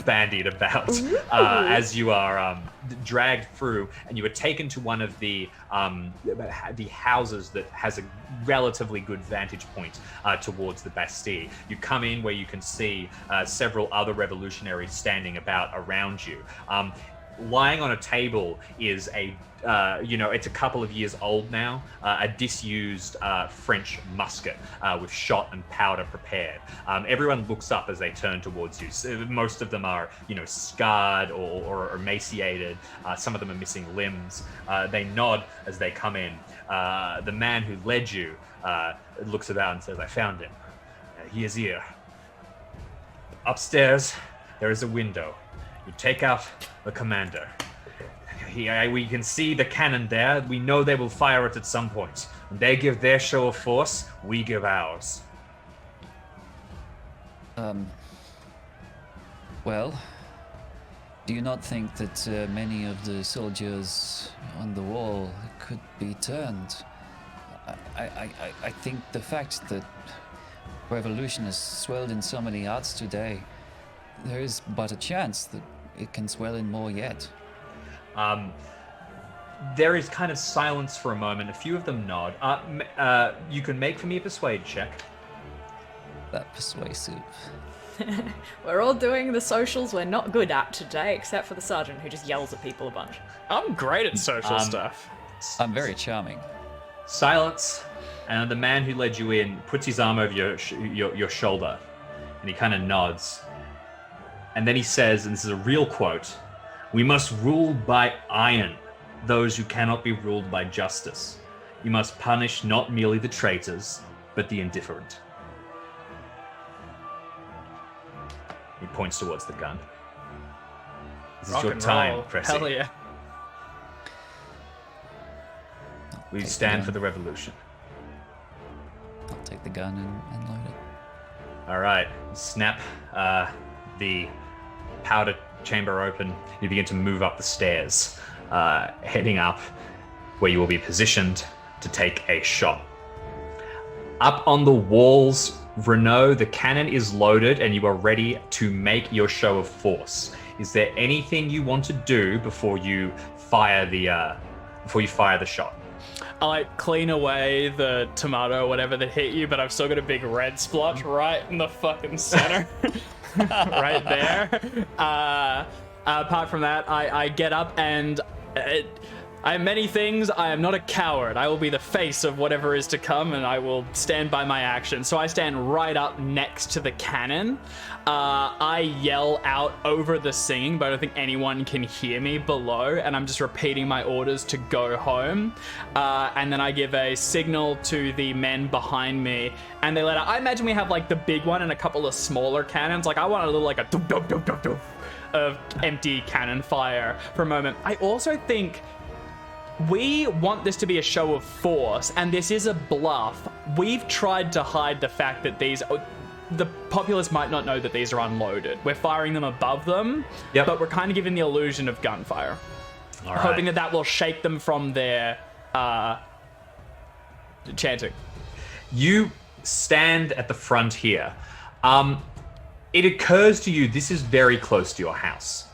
bandied about as you are dragged through, and you are taken to one of the houses that has a relatively good vantage point towards the Bastille. You come in where you can see several other revolutionaries standing about around you. Lying on a table is it's a couple of years old now, a disused French musket with shot and powder prepared. Everyone looks up as they turn towards you. So most of them are, scarred or emaciated. Some of them are missing limbs. They nod as they come in. The man who led you looks about and says, I found him. He is here. Upstairs, there is a window. You take out the commander. We can see the cannon there. We know they will fire it at some point. When they give their show of force, we give ours. Well, do you not think that many of the soldiers on the wall could be turned? I think the fact that revolution has swelled in so many hearts today, there is but a chance that it can swell in more yet. There is kind of silence for a moment. A few of them nod. You can make for me a persuade check. That persuasive. We're all doing the socials we're not good at today, except for the sergeant who just yells at people a bunch. I'm great at social stuff. I'm very charming. Silence, and the man who led you in puts his arm over your shoulder, and he kind of nods. And then he says, and this is a real quote, "We must rule by iron those who cannot be ruled by justice. You must punish not merely the traitors, but the indifferent." He points towards the gun. This is your time, Cressy. Hell yeah. We stand for the revolution. I'll take the gun and load it. All right, snap the powder chamber open. You begin to move up the stairs, heading up where you will be positioned to take a shot. Up on the walls, Renault, the cannon is loaded and you are ready to make your show of force. Is there anything you want to do before you fire the shot? I clean away the tomato or whatever that hit you, but I've still got a big red splotch right in the fucking center. Right there. Apart from that, I get up and I am many things. I am not a coward. I will be the face of whatever is to come, and I will stand by my actions. So I stand right up next to the cannon. I yell out over the singing, but I don't think anyone can hear me below, and I'm just repeating my orders to go home. And then I give a signal to the men behind me, and they let out. I imagine we have like the big one and a couple of smaller cannons. Like I want a little like a doof, doof, doof, doof, doof of empty cannon fire for a moment. I also think we want this to be a show of force, and this is a bluff. We've tried to hide the fact that the populace might not know that these are unloaded. We're firing them above them, but we're kind of giving the illusion of gunfire. All right. Hoping that will shake them from their chanting. You stand at the front here. It occurs to you this is very close to your house.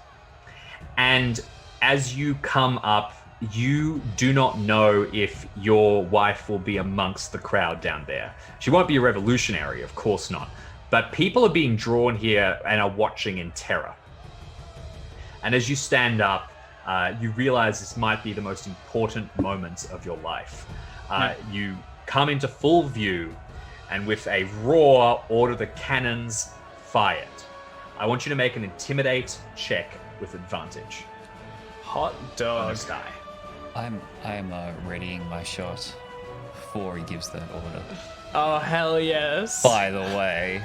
And as you come up, you do not know if your wife will be amongst the crowd down there. She won't be a revolutionary, of course not. But people are being drawn here and are watching in terror. And as you stand up, you realize this might be the most important moments of your life. You come into full view, and with a roar, order the cannons fired. I want you to make an intimidate check with advantage. Hot On dog. this guy. I'm readying my shot before he gives that order. Oh, hell yes. By the way,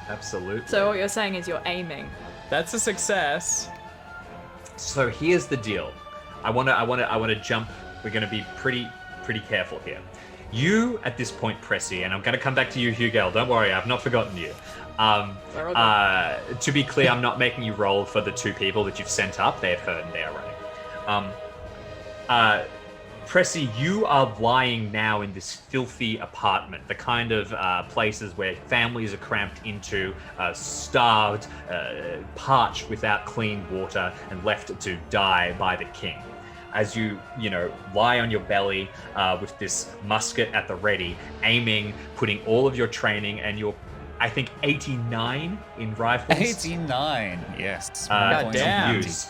Absolutely. So what you're saying is you're aiming. That's a success. So here's the deal. I want to jump. We're going to be pretty careful here. You at this point, Pressy, and I'm going to come back to you, Hugel. Don't worry, I've not forgotten you. To be clear, I'm not making you roll for the two people that you've sent up. They have heard and they are running. Pressy, you are lying now in this filthy apartment, the kind of places where families are cramped into, starved, parched without clean water, and left to die by the king. As you lie on your belly with this musket at the ready, aiming, putting all of your training and your, I think, 89 in rifles. 89, yes. God Points damn. of Use.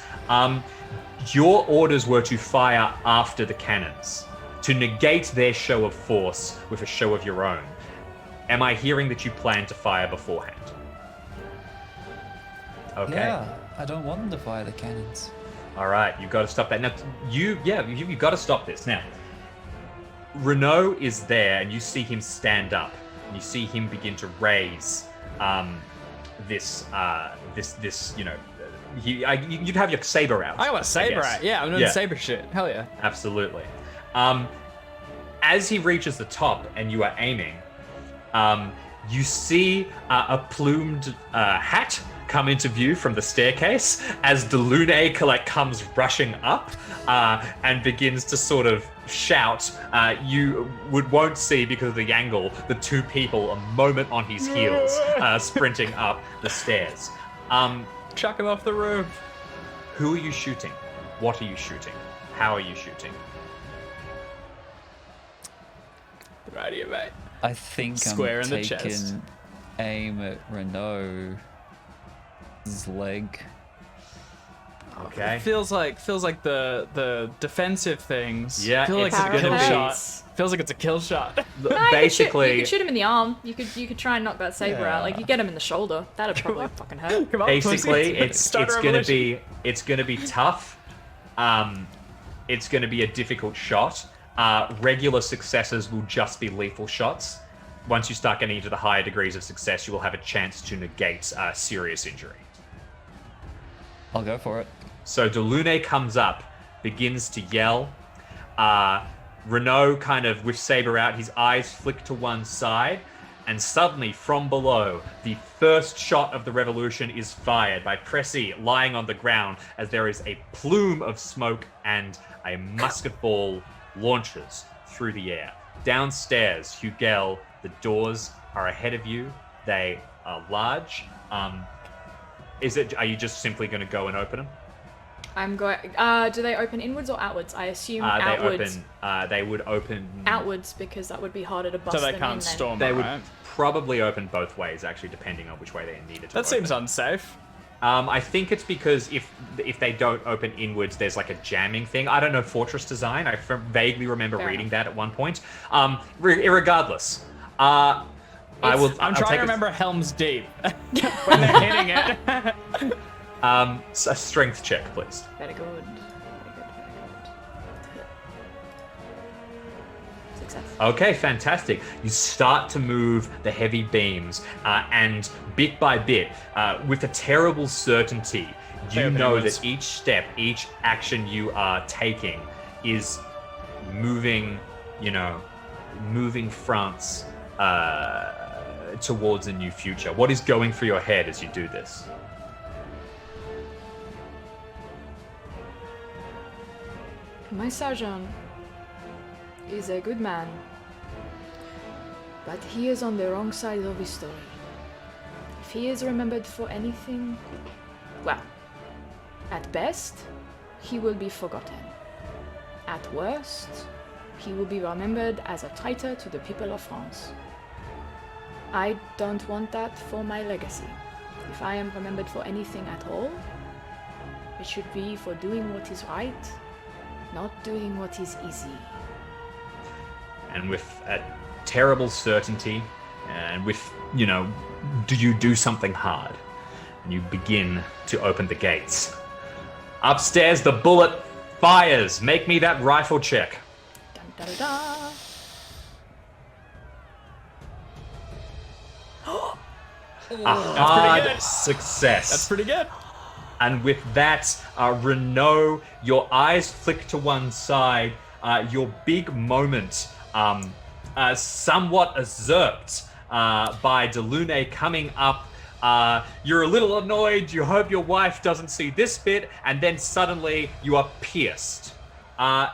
Your orders were to fire after the cannons, to negate their show of force with a show of your own. Am I hearing that you plan to fire beforehand? Okay. Yeah, I don't want them to fire the cannons. All right, you've got to stop that. Now, you've got to stop this. Now, Renault is there, and you see him stand up, and you see him begin to raise this. You'd have your saber out. I got a saber guess. out. Yeah, I'm doing saber shit. Hell yeah. Absolutely. As he reaches the top and you are aiming, you see a plumed hat come into view from the staircase as Delune comes rushing up and begins to sort of shout. You won't see, because of the angle, the two people a moment on his heels sprinting up the stairs. Chuck him off the roof. Who are you shooting? What are you shooting? How are you shooting? Right here, mate. I think Square I'm in the taking chest. aim at Renault's leg. Okay. It feels like the defensive things. Yeah, feel like it's it's a gonna kill be- shot. Feels like it's a kill shot. Basically, you could shoot him in the arm. You could try and knock that saber out. Like, you get him in the shoulder. That'd probably fucking hurt. Come on, basically, pussy. it's Start a gonna revolution. be tough. It's gonna be a difficult shot. Regular successes will just be lethal shots. Once you start getting into the higher degrees of success, you will have a chance to negate serious injury. I'll go for it. So Delune comes up, begins to yell. Renault kind of, with saber out, his eyes flick to one side, and suddenly from below, the first shot of the revolution is fired by Pressy lying on the ground as there is a plume of smoke and a musket ball launches through the air. Downstairs, Hugel, the doors are ahead of you. They are large. Are you just simply going to go and open them? I'm going. Do they open inwards or outwards? I assume They outwards. would open Outwards, because that would be harder to bust So they them can't in then. storm. They would right? probably open both ways, actually, depending on which way they needed to. That seems open. unsafe. I think it's because if they don't open inwards, there's like a jamming thing. I don't know Fortress design. I vaguely remember Fair reading enough. that at one point. Irregardless, I will. I'm I'll trying take to remember Helm's Deep when they're hitting it. a strength check, please. Very good. Very good. Success. Okay, fantastic. You start to move the heavy beams, and bit by bit, with a terrible certainty, you open know inwards. that each step, each action you are taking is moving, moving France towards a new future. What is going through your head as you do this? My sergeant is a good man, but he is on the wrong side of his story. If he is remembered for anything, well, at best, he will be forgotten. At worst, he will be remembered as a traitor to the people of France. I don't want that for my legacy. If I am remembered for anything at all, it should be for doing what is right, not doing what is easy. And with a terrible certainty, and with, do you do something hard? And you begin to open the gates. Upstairs, the bullet fires. Make me that rifle check. Dun, da, da, da. A hard good. success. That's pretty good. And with that, Renault, your eyes flick to one side. Your big moment, somewhat usurped by Delaunay coming up. You're a little annoyed. You hope your wife doesn't see this bit, and then suddenly you are pierced. I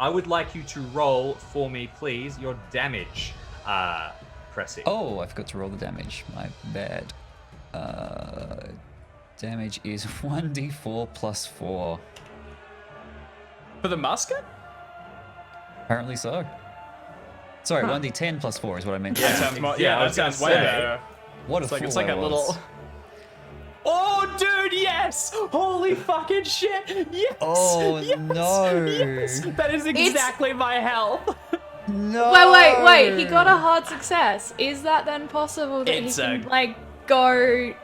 would like you to roll for me, please, your damage. Pressing. Oh, I forgot to roll the damage. My bad. Damage is 1d4 plus 4. For the musket? Apparently so. Sorry, 1d10 plus 4 is what I meant. That sounds more, Yeah, I that was gonna sounds way say. better. What a It's like, fool it's like I a was. little... Oh, dude, yes! Holy fucking shit! Yes! Oh, yes! no. Yes! That is exactly my health. No. Wait, he got a hard success. Is that then possible that It's he can, a- go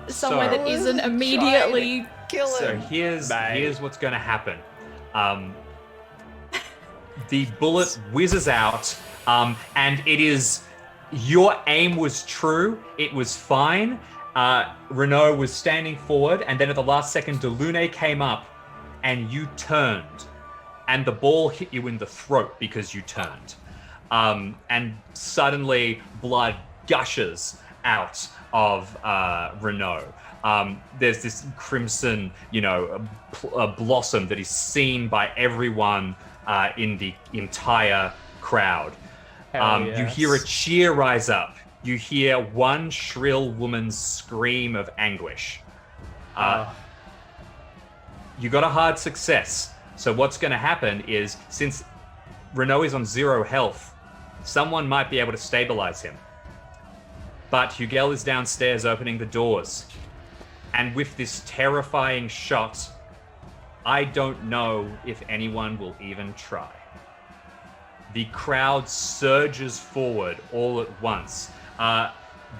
somewhere So- that isn't immediately... Kill So him. here's what's going to happen. The bullet whizzes out, and it is your aim was true. It was fine. Renault was standing forward, and then at the last second, Delaunay came up, and you turned, and the ball hit you in the throat because you turned, and suddenly blood gushes out of Renault. There's this crimson, a blossom that is seen by everyone in the entire crowd. Hell You yes. hear a cheer rise up. You hear one shrill woman's scream of anguish. You got a hard success. So what's going to happen is, since Renault is on 0 health, someone might be able to stabilize him. But Hugel is downstairs opening the doors. And with this terrifying shot, I don't know if anyone will even try. The crowd surges forward all at once.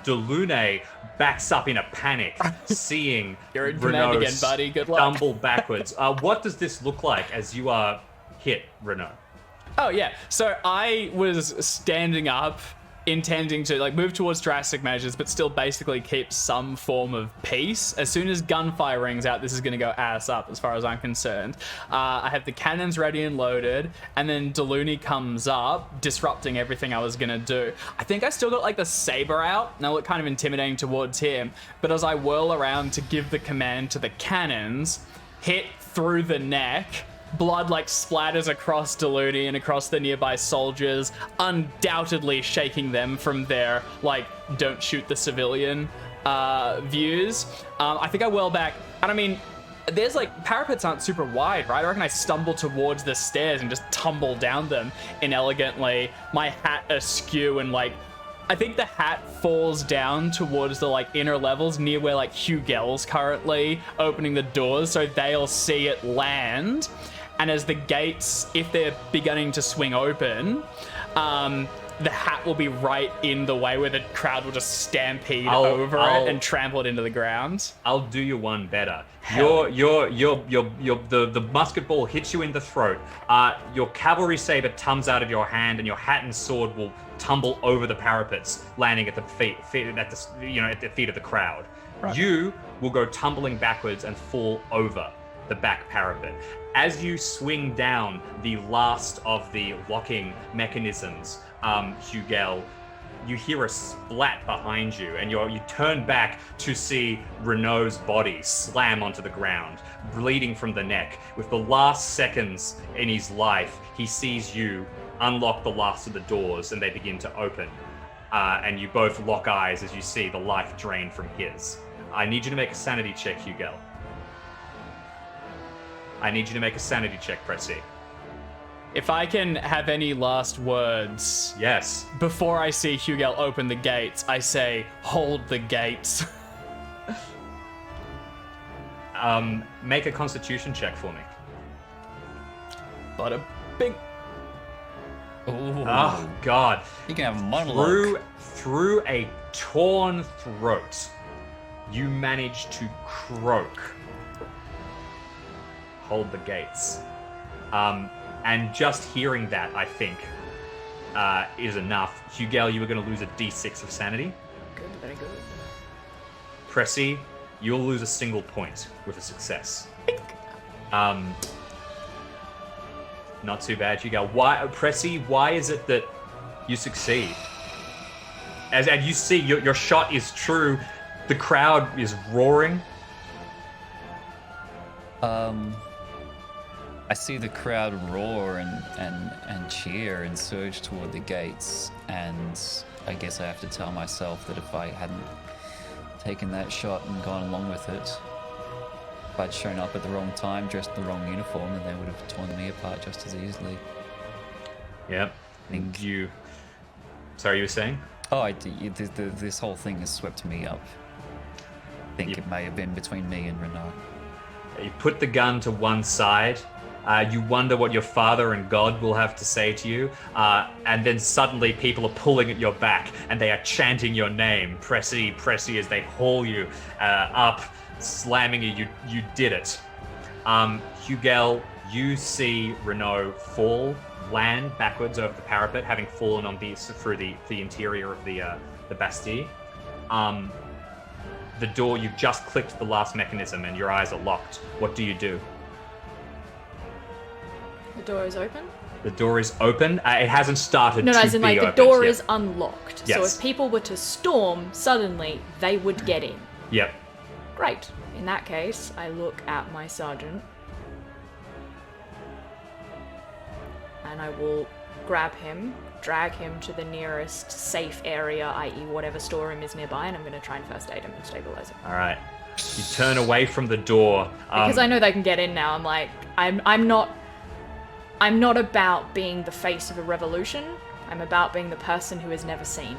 Delaunay backs up in a panic, seeing You're in command Renault again, buddy. Good luck. stumble backwards. What does this look like as you are hit, Renault? Oh, yeah. So I was standing up, intending to move towards drastic measures, but still basically keep some form of peace. As soon as gunfire rings out, this is going to go ass up as far as I'm concerned. I have the cannons ready and loaded, and then Delaunay comes up, disrupting everything I was going to do. I think I still got the saber out, and I look kind of intimidating towards him, but as I whirl around to give the command to the cannons, hit through the neck, blood splatters across Delaunay and across the nearby soldiers, undoubtedly shaking them from their don't shoot the civilian views. I think I whirl back, and I mean, there's parapets aren't super wide, right? I reckon I stumble towards the stairs and just tumble down them inelegantly, my hat askew, and I think the hat falls down towards the like inner levels near where like Hugel's currently opening the doors, so they'll see it land. And as the gates, if they're beginning to swing open, the hat will be right in the way where the crowd will just stampede over it and trample it into the ground. I'll do you one better. Hell. The musket ball hits you in the throat. Your cavalry saber comes out of your hand, and your hat and sword will tumble over the parapets, landing at the feet at the feet of the crowd. Right. You will go tumbling backwards and fall over the back parapet. As you swing down the last of the locking mechanisms, Hugel, you hear a splat behind you, and you turn back to see Renault's body slam onto the ground, bleeding from the neck. With the last seconds in his life, he sees you unlock the last of the doors, and they begin to open. And you both lock eyes as you see the life drain from his. I need you to make a sanity check, Hugel. I need you to make a sanity check, Pressy. If I can have any last words, Yes. before I see Hugel open the gates, I say, hold the gates. Make a constitution check for me. But a big... Ooh. Oh, God. You can have a monologue. Through a torn throat, you manage to croak. Hold the gates. And just hearing that, I think, is enough. Hugel, you were going to lose a d6 of sanity. Good, very good. Pressy, you'll lose a single point with a success. Not too bad, Hugel. Pressy, why is it that you succeed? As you see, your shot is true. The crowd is roaring. I see the crowd roar and cheer and surge toward the gates, and I guess I have to tell myself that if I hadn't taken that shot and gone along with it, if I'd shown up at the wrong time, dressed in the wrong uniform, then they would have torn me apart just as easily. Yep. And you... Sorry, you were saying? Oh, this whole thing has swept me up. I think it may have been between me and Renault. You put the gun to one side. You wonder what your father and God will have to say to you. And then suddenly people are pulling at your back and they are chanting your name. Pressy, Pressy, as they haul you up, slamming you. You did it. Hugel, you see Renault land backwards over the parapet, having fallen on through the interior of the Bastille. The door, you've just clicked the last mechanism and your eyes are locked. What do you do? The door is open? The door is open. It hasn't started No, to as in be like the opened door yet. is unlocked. So Yes. if people were to storm, suddenly they would get in. Yep. Great. In that case, I look at my sergeant. And I will grab him, drag him to the nearest safe area, i.e. whatever storeroom is nearby, and I'm going to try and first aid him and stabilize him. All right. You turn away from the door. Because I know they can get in now. I'm like, I'm not about being the face of a revolution. I'm about being the person who is never seen.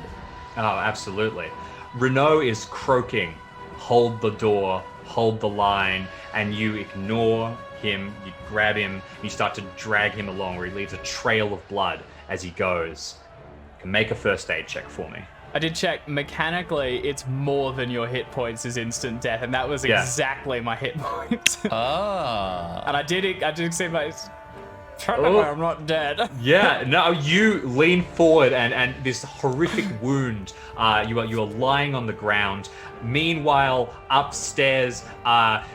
Oh, absolutely. Renault is croaking, hold the door, hold the line, and you ignore him, you grab him, and you start to drag him along where he leaves a trail of blood as he goes. You can make a first aid check for me. I did check, mechanically, it's more than your hit points is instant death, and that was exactly my hit points. Ah. And I did see my... Oh. I'm not dead. Yeah, no, you lean forward and this horrific wound, you are lying on the ground. Meanwhile, upstairs,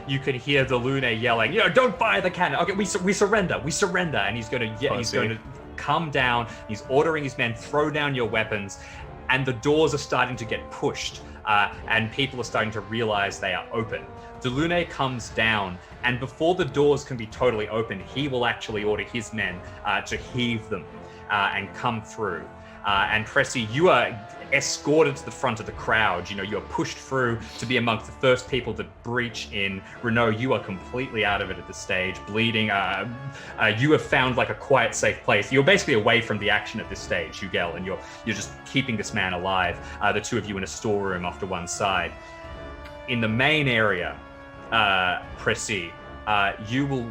you can hear the Lune yelling, don't fire the cannon. Okay, we surrender, and he's going to come down. He's ordering his men, throw down your weapons, and the doors are starting to get pushed, and people are starting to realize they are open. Delune comes down, and before the doors can be totally open, he will actually order his men to heave them and come through. And Pressy, you are escorted to the front of the crowd. You're pushed through to be amongst the first people to breach in. Renault, you are completely out of it at this stage, bleeding. You have found like a quiet, safe place. You're basically away from the action at this stage, Hugel, and you're just keeping this man alive. The two of you in a storeroom off to one side. In the main area, Pressy, you will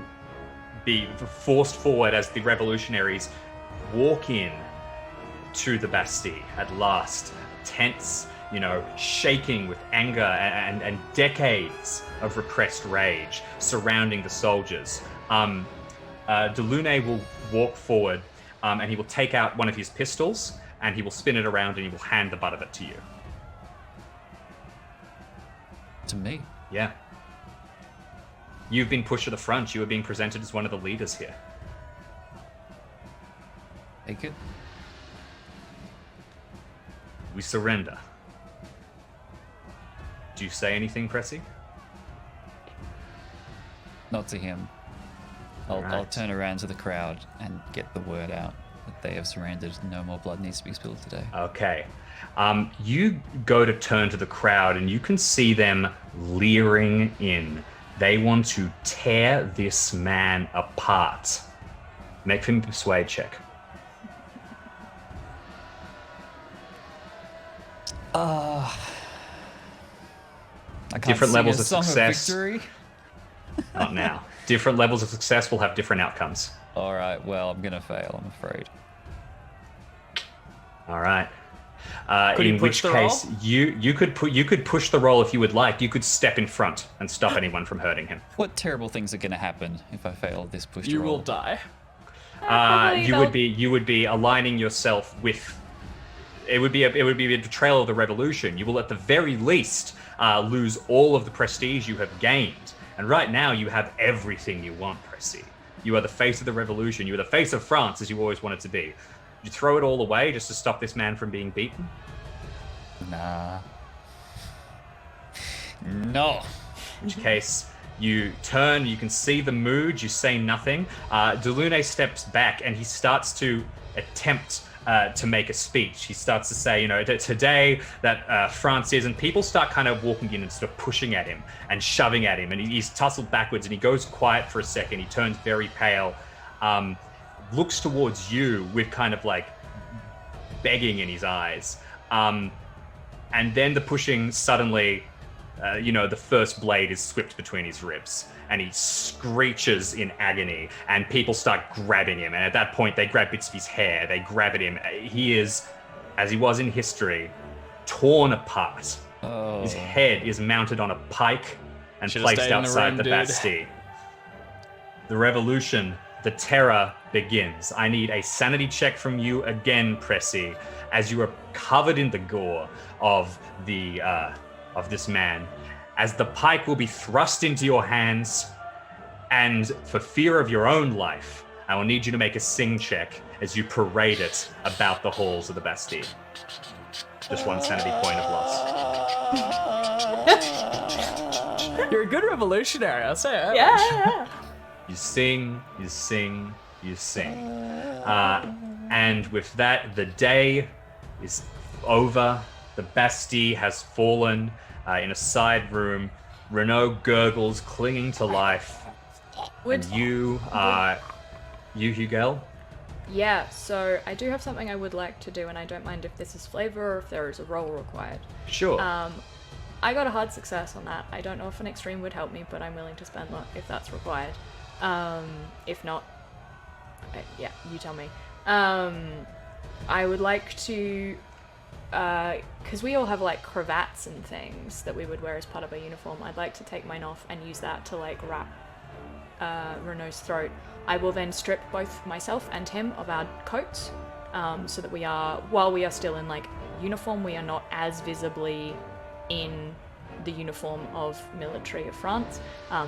be forced forward as the revolutionaries walk in to the Bastille at last, tense, shaking with anger and decades of repressed rage surrounding the soldiers. Delaunay will walk forward and he will take out one of his pistols and he will spin it around and he will hand the butt of it to you. To me? Yeah. You've been pushed to the front. You are being presented as one of the leaders here. Take it. We surrender. Do you say anything, Pressy? Not to him. I'll Right. turn around to the crowd and get the word out that they have surrendered. No more blood needs to be spilled today. Okay. You go to turn to the crowd and you can see them leering in. They want to tear this man apart. Make him a persuade check. I can't Different sing levels a of song success. victory. Not now. Different levels of success will have different outcomes. All right. Well, I'm gonna fail. I'm afraid. All right. Could he In push which the case, you could push the roll if you would like. You could step in front and stop anyone from hurting him. What terrible things are gonna happen if I fail this push? You roll? will die. Probably You would be aligning yourself with. It would be a betrayal of the revolution. You will at the very least lose all of the prestige you have gained. And right now you have everything you want, Pressy. You are the face of the revolution. You are the face of France, as you always wanted to be. You throw it all away just to stop this man from being beaten? Nah. No. In which case, you turn, you can see the mood, you say nothing. Delaunay steps back and he starts to attempt to make a speech. He starts to say, today that France is, and people start kind of walking in and sort of pushing at him and shoving at him, and he's tussled backwards and he goes quiet for a second. He turns very pale, looks towards you with kind of like begging in his eyes. And then the pushing suddenly, the first blade is swept between his ribs and he screeches in agony and people start grabbing him. And at that point, they grab bits of his hair, they grab at him. He is, as he was in history, torn apart. Oh. His head is mounted on a pike and Should've placed stayed in the outside room, the dude. Bastille. The revolution, the terror begins. I need a sanity check from you again, Pressy, as you are covered in the gore of this man, as the pike will be thrust into your hands, and for fear of your own life, I will need you to make a sing check as you parade it about the halls of the Bastille. Just one sanity point of loss. You're a good revolutionary, I'll say it. Yeah. You sing, you sing, you sing. And with that, the day is over. The Bastille has fallen. In a side room, Renault gurgles, clinging to life. Would And you, Hugel? Yeah, so I do have something I would like to do, and I don't mind if this is flavor or if there is a roll required. Sure. I got a hard success on that. I don't know if an extreme would help me, but I'm willing to spend luck if that's required. If not, yeah, you tell me. I would like to, because we all have like cravats and things that we would wear as part of our uniform. I'd like to take mine off and use that to like wrap Renault's throat. I will then strip both myself and him of our coats, so that while we are still in like uniform, we are not as visibly in the uniform of military of France,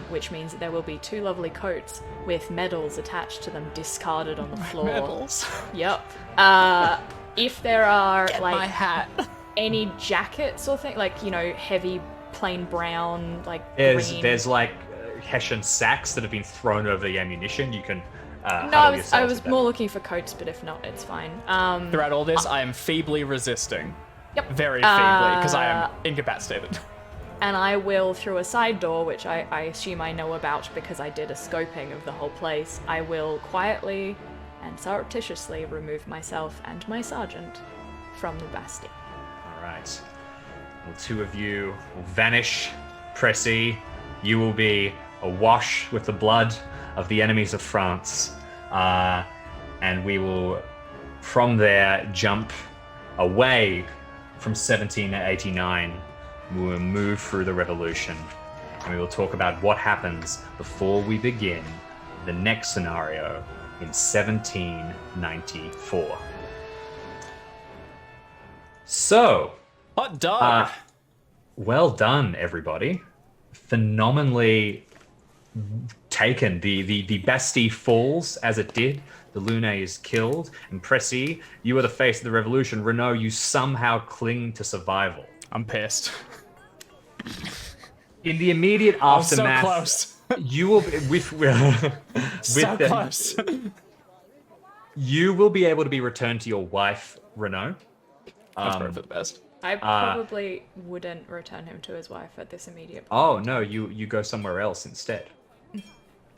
which means that there will be two lovely coats with medals attached to them, discarded on the floor. Medals. Yep. If there are My like hat. any jackets or thing, like heavy plain brown, like green. There's like Hessian sacks that have been thrown over the ammunition. You can No, huddle I yourselves was with more them. looking for coats, but if not, it's fine. Throughout all this, I am feebly resisting. Yep. Very feebly, because I am incapacitated. And I will, through a side door, which I assume I know about because I did a scoping of the whole place, I will quietly and surreptitiously remove myself and my sergeant from the Bastille. All right. Well, two of you will vanish. Pressy, you will be awash with the blood of the enemies of France. And we will, from there, jump away from 1789. We will move through the revolution. And we will talk about what happens before we begin the next scenario in 1794. So, Hot dog. well done, everybody. Phenomenally taken. The Bastille falls as it did. The Lune is killed. And Pressy, you are the face of the revolution. Renault, you somehow cling to survival. I'm pissed. In the immediate I'm so aftermath, close. you will be, with So the- close. you will be able to be returned to your wife, Renault. That's probably for the best. I probably wouldn't return him to his wife at this immediate point. Oh no, you go somewhere else instead.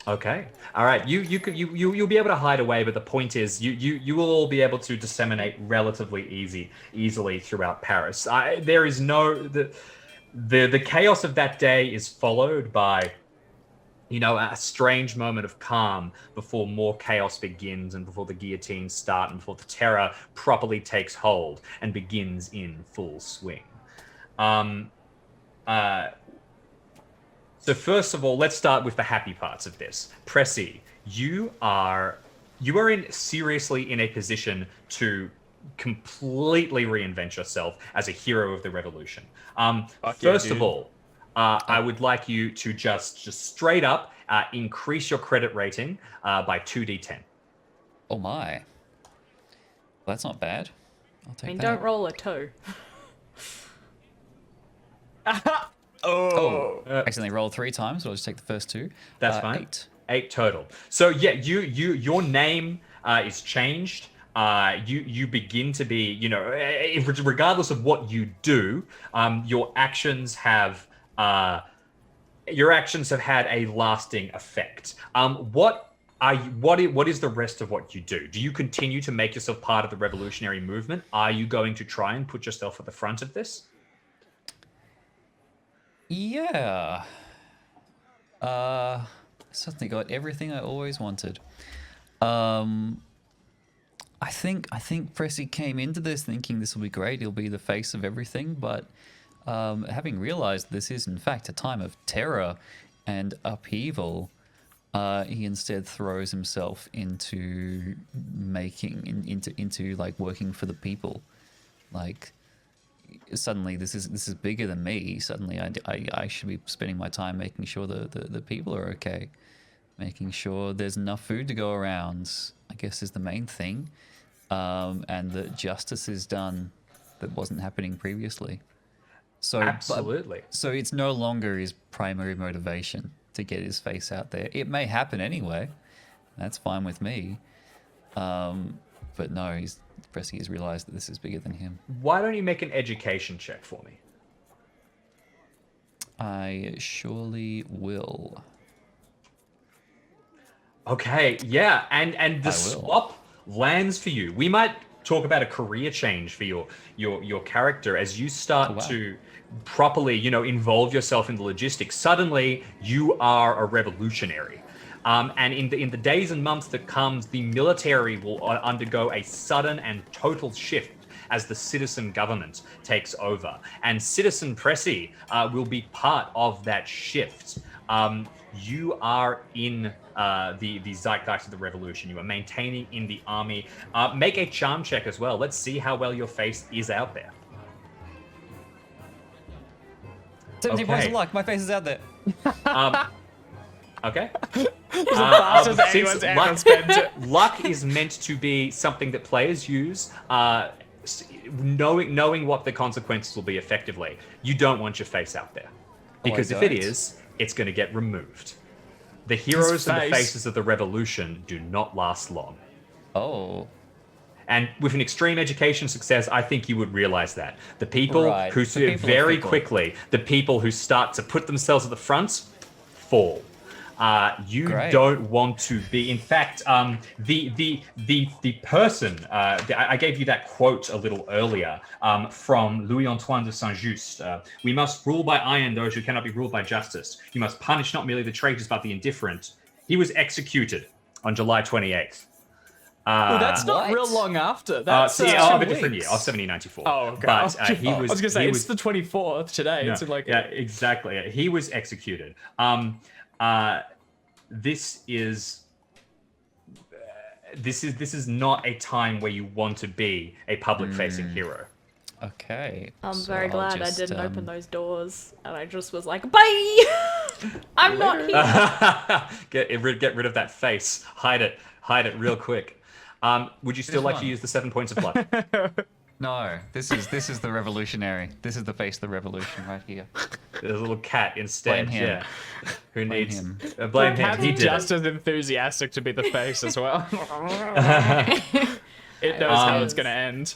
Okay, all right. You'll be able to hide away, but the point is, you will all be able to disseminate relatively easily throughout Paris. There is no the chaos of that day is followed by, a strange moment of calm before more chaos begins and before the guillotines start and before the terror properly takes hold and begins in full swing. So first of all, let's start with the happy parts of this. Pressy, you are seriously in a position to completely reinvent yourself as a hero of the revolution. First of all, I would like you to just straight up increase your credit rating by 2d10. Oh my. Well, that's not bad. I'll I take mean, that. don't roll a 2. Accidentally rolled 3 times, so I'll just take the first 2. That's fine. 8. 8 total. So yeah, your name is changed. You begin to be, regardless of what you do, your actions have had a lasting effect. What is the rest of what you do? Do you continue to make yourself part of the revolutionary movement? Are you going to try and put yourself at the front of this? Yeah. Suddenly got everything I always wanted. I think Pressy came into this thinking this will be great. He'll be the face of everything, but having realized this is in fact a time of terror and upheaval, he instead throws himself into into like working for the people. Like, suddenly this is bigger than me. Suddenly I should be spending my time making sure the people are okay, making sure there's enough food to go around, I guess, is the main thing, and that justice is done that wasn't happening previously. So Absolutely. So it's no longer his primary motivation to get his face out there. It may happen anyway. That's fine with me. But no, Pressy has realized that this is bigger than him. Why don't you make an education check for me? I surely will. Okay, yeah, and the I will. swap lands for you. We might talk about a career change for your character as you start to properly, involve yourself in the logistics. Suddenly, you are a revolutionary. And in the days and months that comes, the military will undergo a sudden and total shift as the citizen government takes over. And Citizen Pressy will be part of that shift. You are in the zeitgeist of the revolution. You are maintaining in the army. Make a charm check as well. Let's see how well your face is out there. 17 points of luck. My face is out there. Okay. Fast as anyone's ever spent it. Luck is meant to be something that players use, knowing what the consequences will be effectively. You don't want your face out there. Because if it don't. is, it's going to get removed. The heroes and the face. faces of the revolution do not last long. Oh. And with an extreme education success, I think you would realize that. The people Right. who The people are very fickle. quickly, the people who start to put themselves at the front, fall. You Great. don't want to be. In fact, the person I gave you that quote a little earlier from Louis Antoine de Saint-Just. We must rule by iron those who cannot be ruled by justice. You must punish not merely the traitors but the indifferent. He was executed on July 28th. Well, that's not What? real long after. That's of 2 a different weeks. year, of 1794. Oh, okay. But I he was. was gonna say he it's was, the 24th today. no, It's like yeah, exactly. He was executed. This is not a time where you want to be a public-facing hero. Okay. I'm so very I'll glad I just, didn't open those doors, and I just was like, bye! I'm not here. Get rid of that face. Hide it real quick. Would you still This like to one. use the 7 points of luck? No, this is the revolutionary. This is the face of the revolution right here. There's a little cat instead. Blame him. Yeah. Who Blame needs? him. Blame him. Cat's He did just it. as enthusiastic to be the face as well. It knows how it's going to end.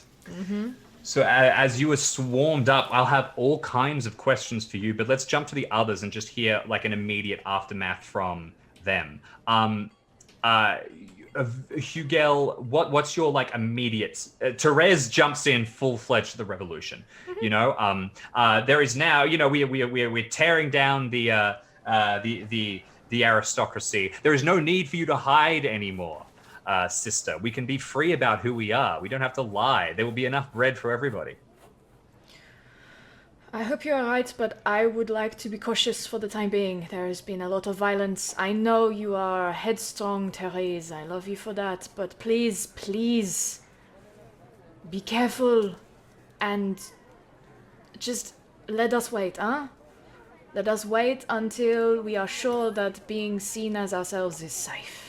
So as you are swarmed up, I'll have all kinds of questions for you, but let's jump to the others and just hear like an immediate aftermath from them. Hugel, what's your like immediate? Therese jumps in full-fledged to the revolution. You know, there is now, you know, we're tearing down the aristocracy. There is no need for you to hide anymore, sister. We can be free about who we are. We don't have to lie. There will be enough bread for everybody. I hope you're right, but I would like to be cautious for the time being. There has been a lot of violence. I know you are headstrong, Therese. I love you for that. But please, please, be careful and just let us wait, huh? Let us wait until we are sure that being seen as ourselves is safe.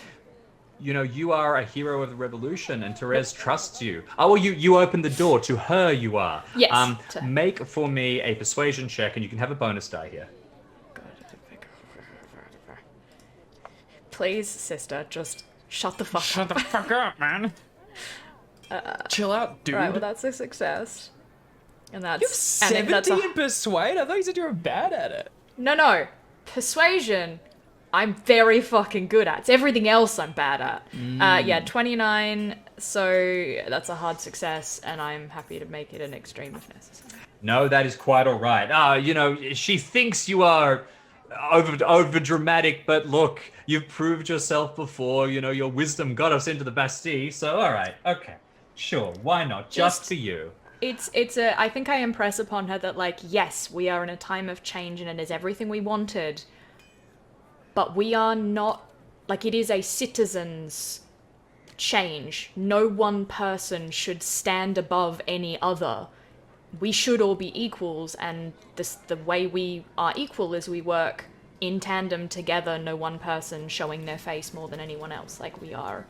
You know, you are a hero of the revolution, and Therese trusts you. Oh, well, you opened the door. To her, you are. Yes, to her. Make for me a persuasion check, and you can have a bonus die here. Please, sister, just shut the fuck Shut up. the fuck up, man. Chill out, dude. Right, well, that's a success. And that's... You have and that's 70 a- in persuade? I thought you said you were bad at it. No. Persuasion, I'm very fucking good at. It's everything else I'm bad at. Yeah, 29, so that's a hard success, and I'm happy to make it an extreme if necessary. No, that is quite all right. You know, she thinks you are over dramatic, but look, you've proved yourself before. You know, your wisdom got us into the Bastille, so all right, okay, sure, why not? Just for you. I think I impress upon her that, like, yes, we are in a time of change and it is everything we wanted, but we are not, like, it is a citizen's change. No one person should stand above any other. We should all be equals, and the way we are equal is we work in tandem together, no one person showing their face more than anyone else. Like, we are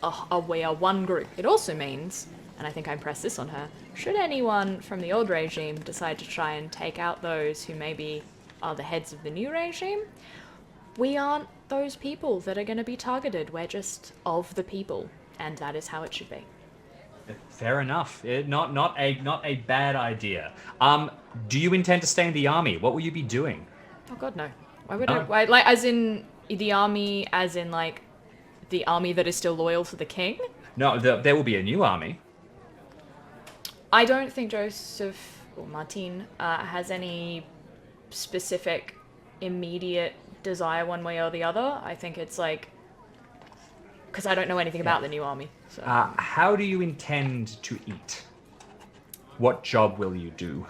one group. It also means, and I think I impressed this on her, should anyone from the old regime decide to try and take out those who maybe are the heads of the new regime, we aren't those people that are going to be targeted. We're just of the people, and that is how it should be. Fair enough. Not a bad idea. Do you intend to stay in the army? What will you be doing? Oh god, no. Why would Oh. I? Like, as in the army, as in, like, the army that is still loyal to the king? No, there will be a new army. I don't think Joseph or Martin has any specific immediate desire one way or the other. I think it's like, because I don't know anything about the new army. So How do you intend to eat? What job will you do?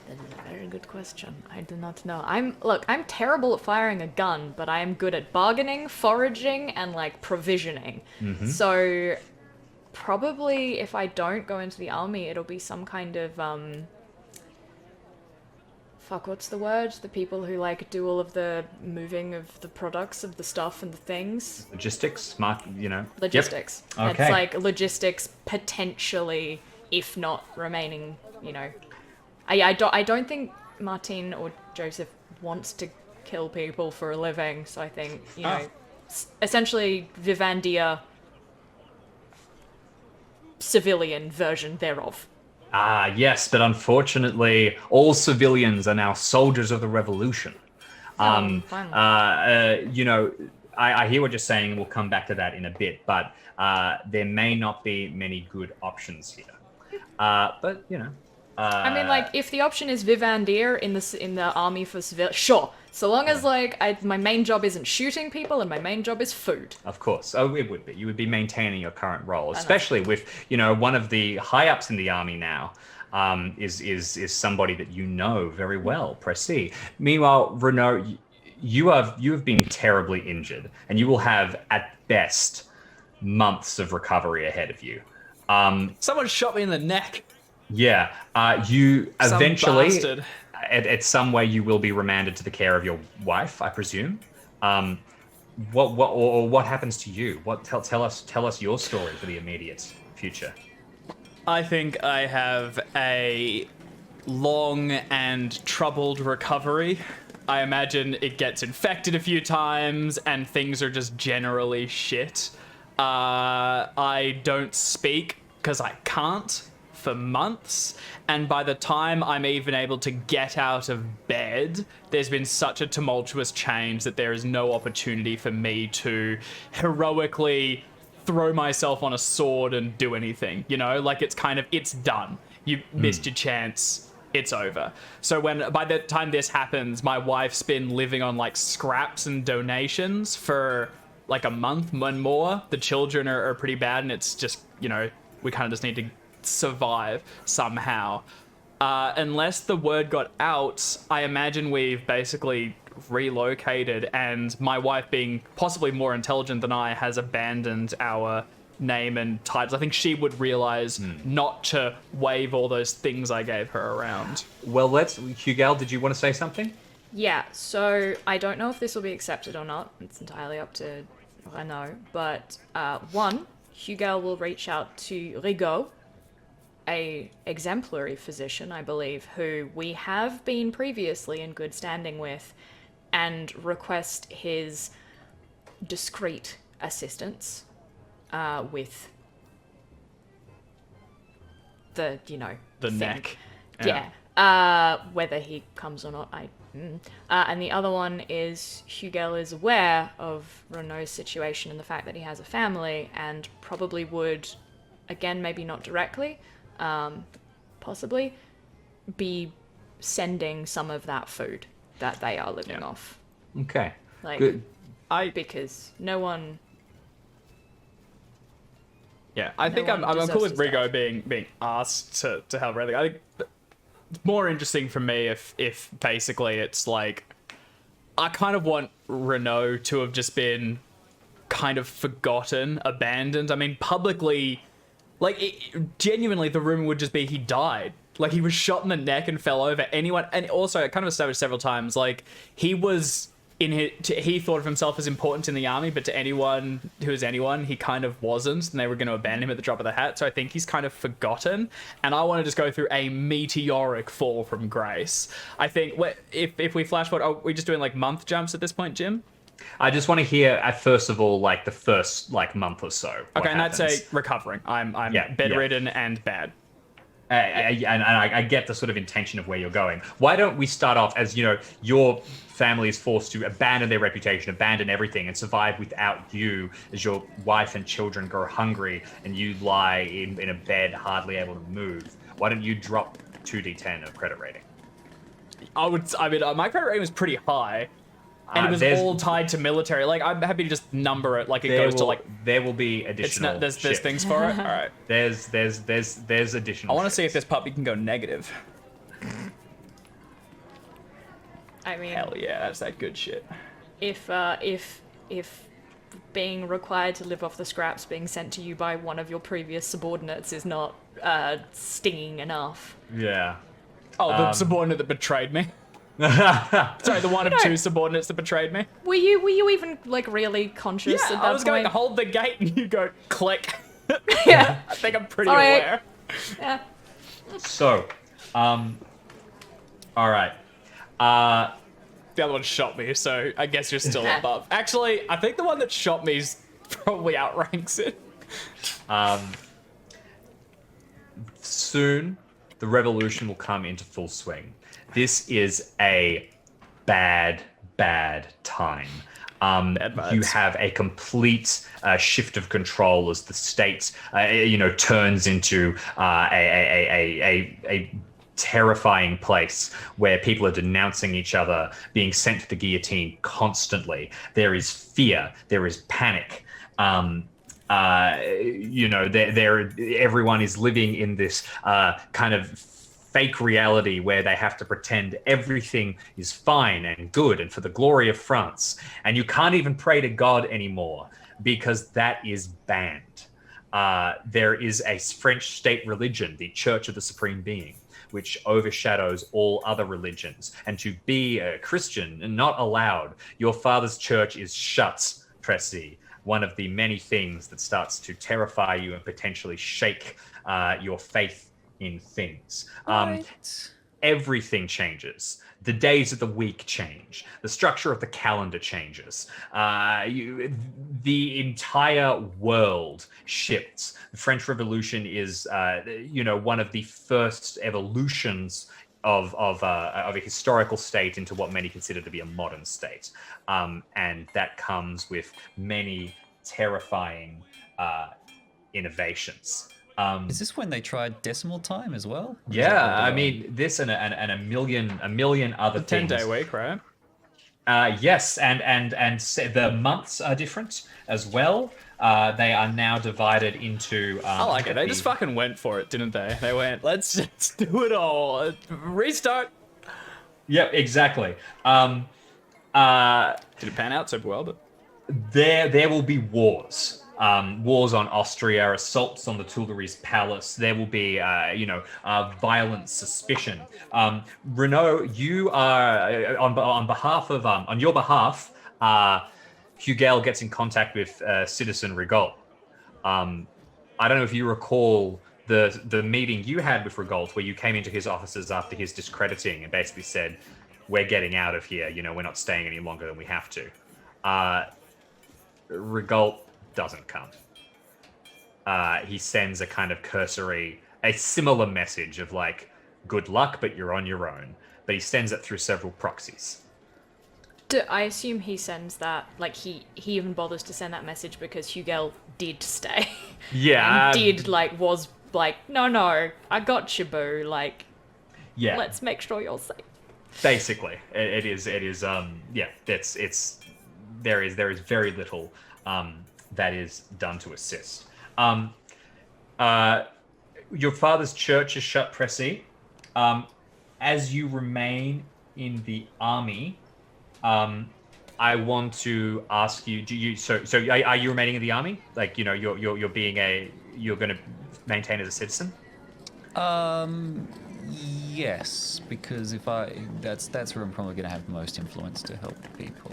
that is a very good question. I do not know. I'm terrible at firing a gun, but I am good at bargaining, foraging, and like provisioning. So probably if I don't go into the army, it'll be some kind of what's the word? The people who like do all of the moving of the products of the stuff and the things. Logistics, you know. Logistics. Yep. Okay. It's like logistics potentially, if not remaining, you know. I don't think Martin or Joseph wants to kill people for a living. So I think, you know, essentially Vivandia civilian version thereof. Ah, yes, but unfortunately, all civilians are now soldiers of the revolution. Finally. You know, I hear what you're saying, and we'll come back to that in a bit, but there may not be many good options here. But, you know. I mean, like, if the option is Vivandir in the army for civil, sure. So long as my main job isn't shooting people and my main job is food. Of course. Oh, it would be. You would be maintaining your current role, especially with, you know, one of the high ups in the army now is somebody that you know very well, Pressy. Meanwhile, Renault, you have been terribly injured, and you will have at best months of recovery ahead of you. Someone shot me in the neck. Yeah, you Some eventually, bastard. at some way, you will be remanded to the care of your wife, I presume. What happens to you? Tell us your story for the immediate future. I think I have a long and troubled recovery. I imagine it gets infected a few times and things are just generally shit. I don't speak because I can't for months, and by the time I'm even able to get out of bed, there's been such a tumultuous change that there is no opportunity for me to heroically throw myself on a sword and do anything, you know? Like, it's done. You missed your chance. It's over. So by the time this happens, my wife's been living on, like, scraps and donations for, like, a month and more. The children are pretty bad, and it's just, you know, we kind of just need to survive somehow. Unless the word got out, I imagine we've basically relocated, and my wife, being possibly more intelligent than I, has abandoned our name and titles. I think she would realize not to wave all those things I gave her around. Well, Hugal, did you want to say something? Yeah, so I don't know if this will be accepted or not. It's entirely up to Renault. But one, Hugal will reach out to Rigaud, a exemplary physician, I believe, who we have been previously in good standing with, and request his discreet assistance with the, you know, The thing. neck. Yeah. Whether he comes or not, and the other one is Hugal is aware of Renault's situation and the fact that he has a family, and probably would, again, maybe not directly, possibly be sending some of that food that they are living off. Okay. Like, Good. because no one. Yeah, I think I'm deserves cool with to Rigo starve. being asked to help Redley. I think it's more interesting for me if basically it's like, I kind of want Renault to have just been kind of forgotten, abandoned. I mean, publicly, like, genuinely, the rumor would just be he died. Like, he was shot in the neck and fell over. Anyone, and also, I kind of established several times, like, he was he thought of himself as important in the army, but to anyone who is anyone, he kind of wasn't, and they were going to abandon him at the drop of the hat. So I think he's kind of forgotten, and I want to just go through a meteoric fall from grace. I think if we flash forward, are we just doing like month jumps at this point, Jim? I just want to hear, first of all, like the first month or so. Okay, and I'd say recovering. I'm bedridden and bad. I get the sort of intention of where you're going. Why don't we start off as, you know, your family is forced to abandon their reputation, abandon everything, and survive without you as your wife and children go hungry and you lie in a bed hardly able to move. Why don't you drop 2d10 of credit rating? I mean, my credit rating was pretty high, and it was all tied to military. Like, I'm happy to just number it. Like, it goes to like. There will be It's additional. not. There's things for it. All right. There's additional. I want to see if shits. this puppy can go negative. I mean, Hell yeah, that's that good shit. if being required to live off the scraps being sent to you by one of your previous subordinates is not stinging enough. Yeah. Oh, the subordinate that betrayed me. Sorry, the one of two subordinates that betrayed me. Were you even like really conscious Yeah, at that I was going point? to hold the gate, and you go click. Yeah. I think I'm pretty All right. aware. Yeah. So, all right. the other one shot me, so I guess you're still above. Actually, I think the one that shot me probably outranks it. Soon, the revolution will come into full swing. This is a bad time. You have a complete shift of control as the state, turns into a terrifying place where people are denouncing each other, being sent to the guillotine constantly. There is fear. There is panic. Everyone is living in this kind of fake reality where they have to pretend everything is fine and good and for the glory of France. And you can't even pray to God anymore because that is banned. There is a French state religion, the Church of the Supreme Being, which overshadows all other religions. And to be a Christian and not allowed, your father's church is shut, Pressy. One of the many things that starts to terrify you and potentially shake your faith in things. Everything changes. The days of the week change. The structure of the calendar changes. The entire world shifts. The French Revolution is, one of the first evolutions of a historical state into what many consider to be a modern state. And that comes with many terrifying innovations. Is this when they tried decimal time as well? Yeah, I mean, this and a million other things. 10-day week, right? Yes, and the months are different as well. They are now divided into. I like it. They just fucking went for it, didn't they? They went, let's just do it all. Restart. Yep, exactly. Did it pan out super well? But there will be wars. Wars on Austria, assaults on the Tuileries Palace. There will be, violent suspicion. Renaud, you are on your behalf. Hugel gets in contact with Citizen Rigaud. I don't know if you recall the meeting you had with Rigaud, where you came into his offices after his discrediting and basically said, "We're getting out of here. We're not staying any longer than we have to." Rigaud doesn't come. He sends a kind of a similar message of like, good luck, but you're on your own. But he sends it through several proxies. I assume he sends that, like he even bothers to send that message because Hugel did stay. Yeah. And was like, no, I got you, boo. Like, yeah. Let's make sure you're safe. Basically, it is. There is very little that is done to assist. Your father's church is shut, Pressy. As you remain in the army, I want to ask you: are you remaining in the army? Like, you're going to maintain as a citizen? Yes, because that's where I'm probably going to have the most influence to help people.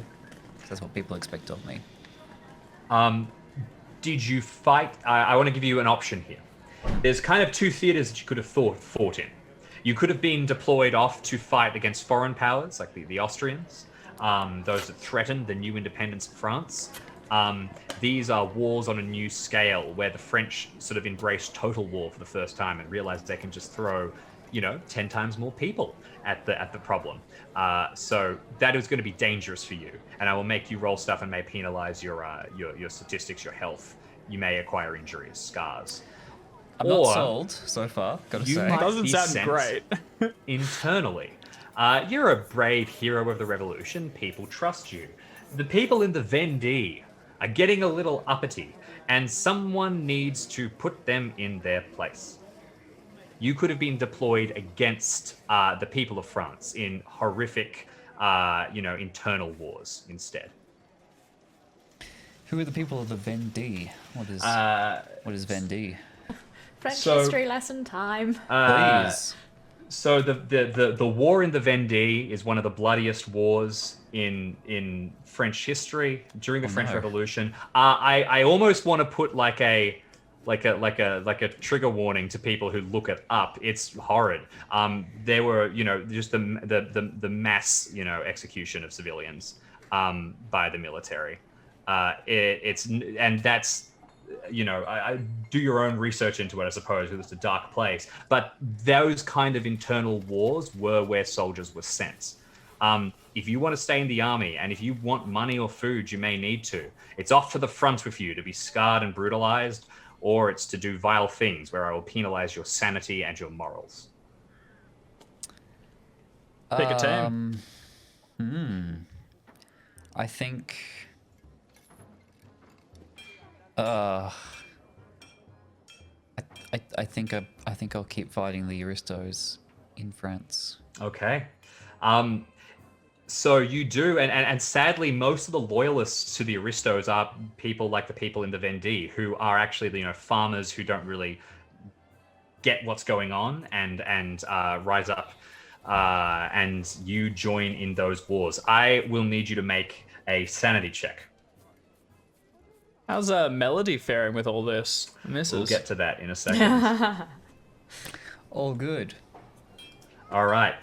That's what people expect of me. Did you fight? I want to give you an option here. There's kind of two theaters that you could have fought in. You could have been deployed off to fight against foreign powers, like the Austrians, those that threatened the new independence of France. These are wars on a new scale, where the French sort of embraced total war for the first time and realized they can just throw, 10 times more people at the problem. So that is going to be dangerous for you, and I will make you roll stuff and may penalize your statistics, your health. You may acquire injuries, scars. I'm not sold so far, gotta say. Might doesn't be sound sent great. internally. You're a brave hero of the revolution. People trust you. The people in the Vendée are getting a little uppity, and someone needs to put them in their place. You could have been deployed against the people of France in horrific, internal wars instead. Who are the people of the Vendée? What is Vendée? French history lesson time. Please. So the war in the Vendée is one of the bloodiest wars in French history during the French Revolution. I almost want to put like like a trigger warning to people who look it up. It's horrid. There were, just the mass, execution of civilians by the military. And that's, I do your own research into it, I suppose, because it's a dark place. But those kind of internal wars were where soldiers were sent. If you want to stay in the army, and if you want money or food, you may need to. It's off to the front with you to be scarred and brutalized, or it's to do vile things where I will penalize your sanity and your morals. Pick a team. I think. I think I'll keep fighting the aristos in France. Okay. So you do, and sadly, most of the loyalists to the aristos are people like the people in the Vendée, who are actually the farmers who don't really get what's going on and rise up, and you join in those wars. I will need you to make a sanity check. How's Melody faring with all this? Misses. We'll get to that in a second. All good. All right.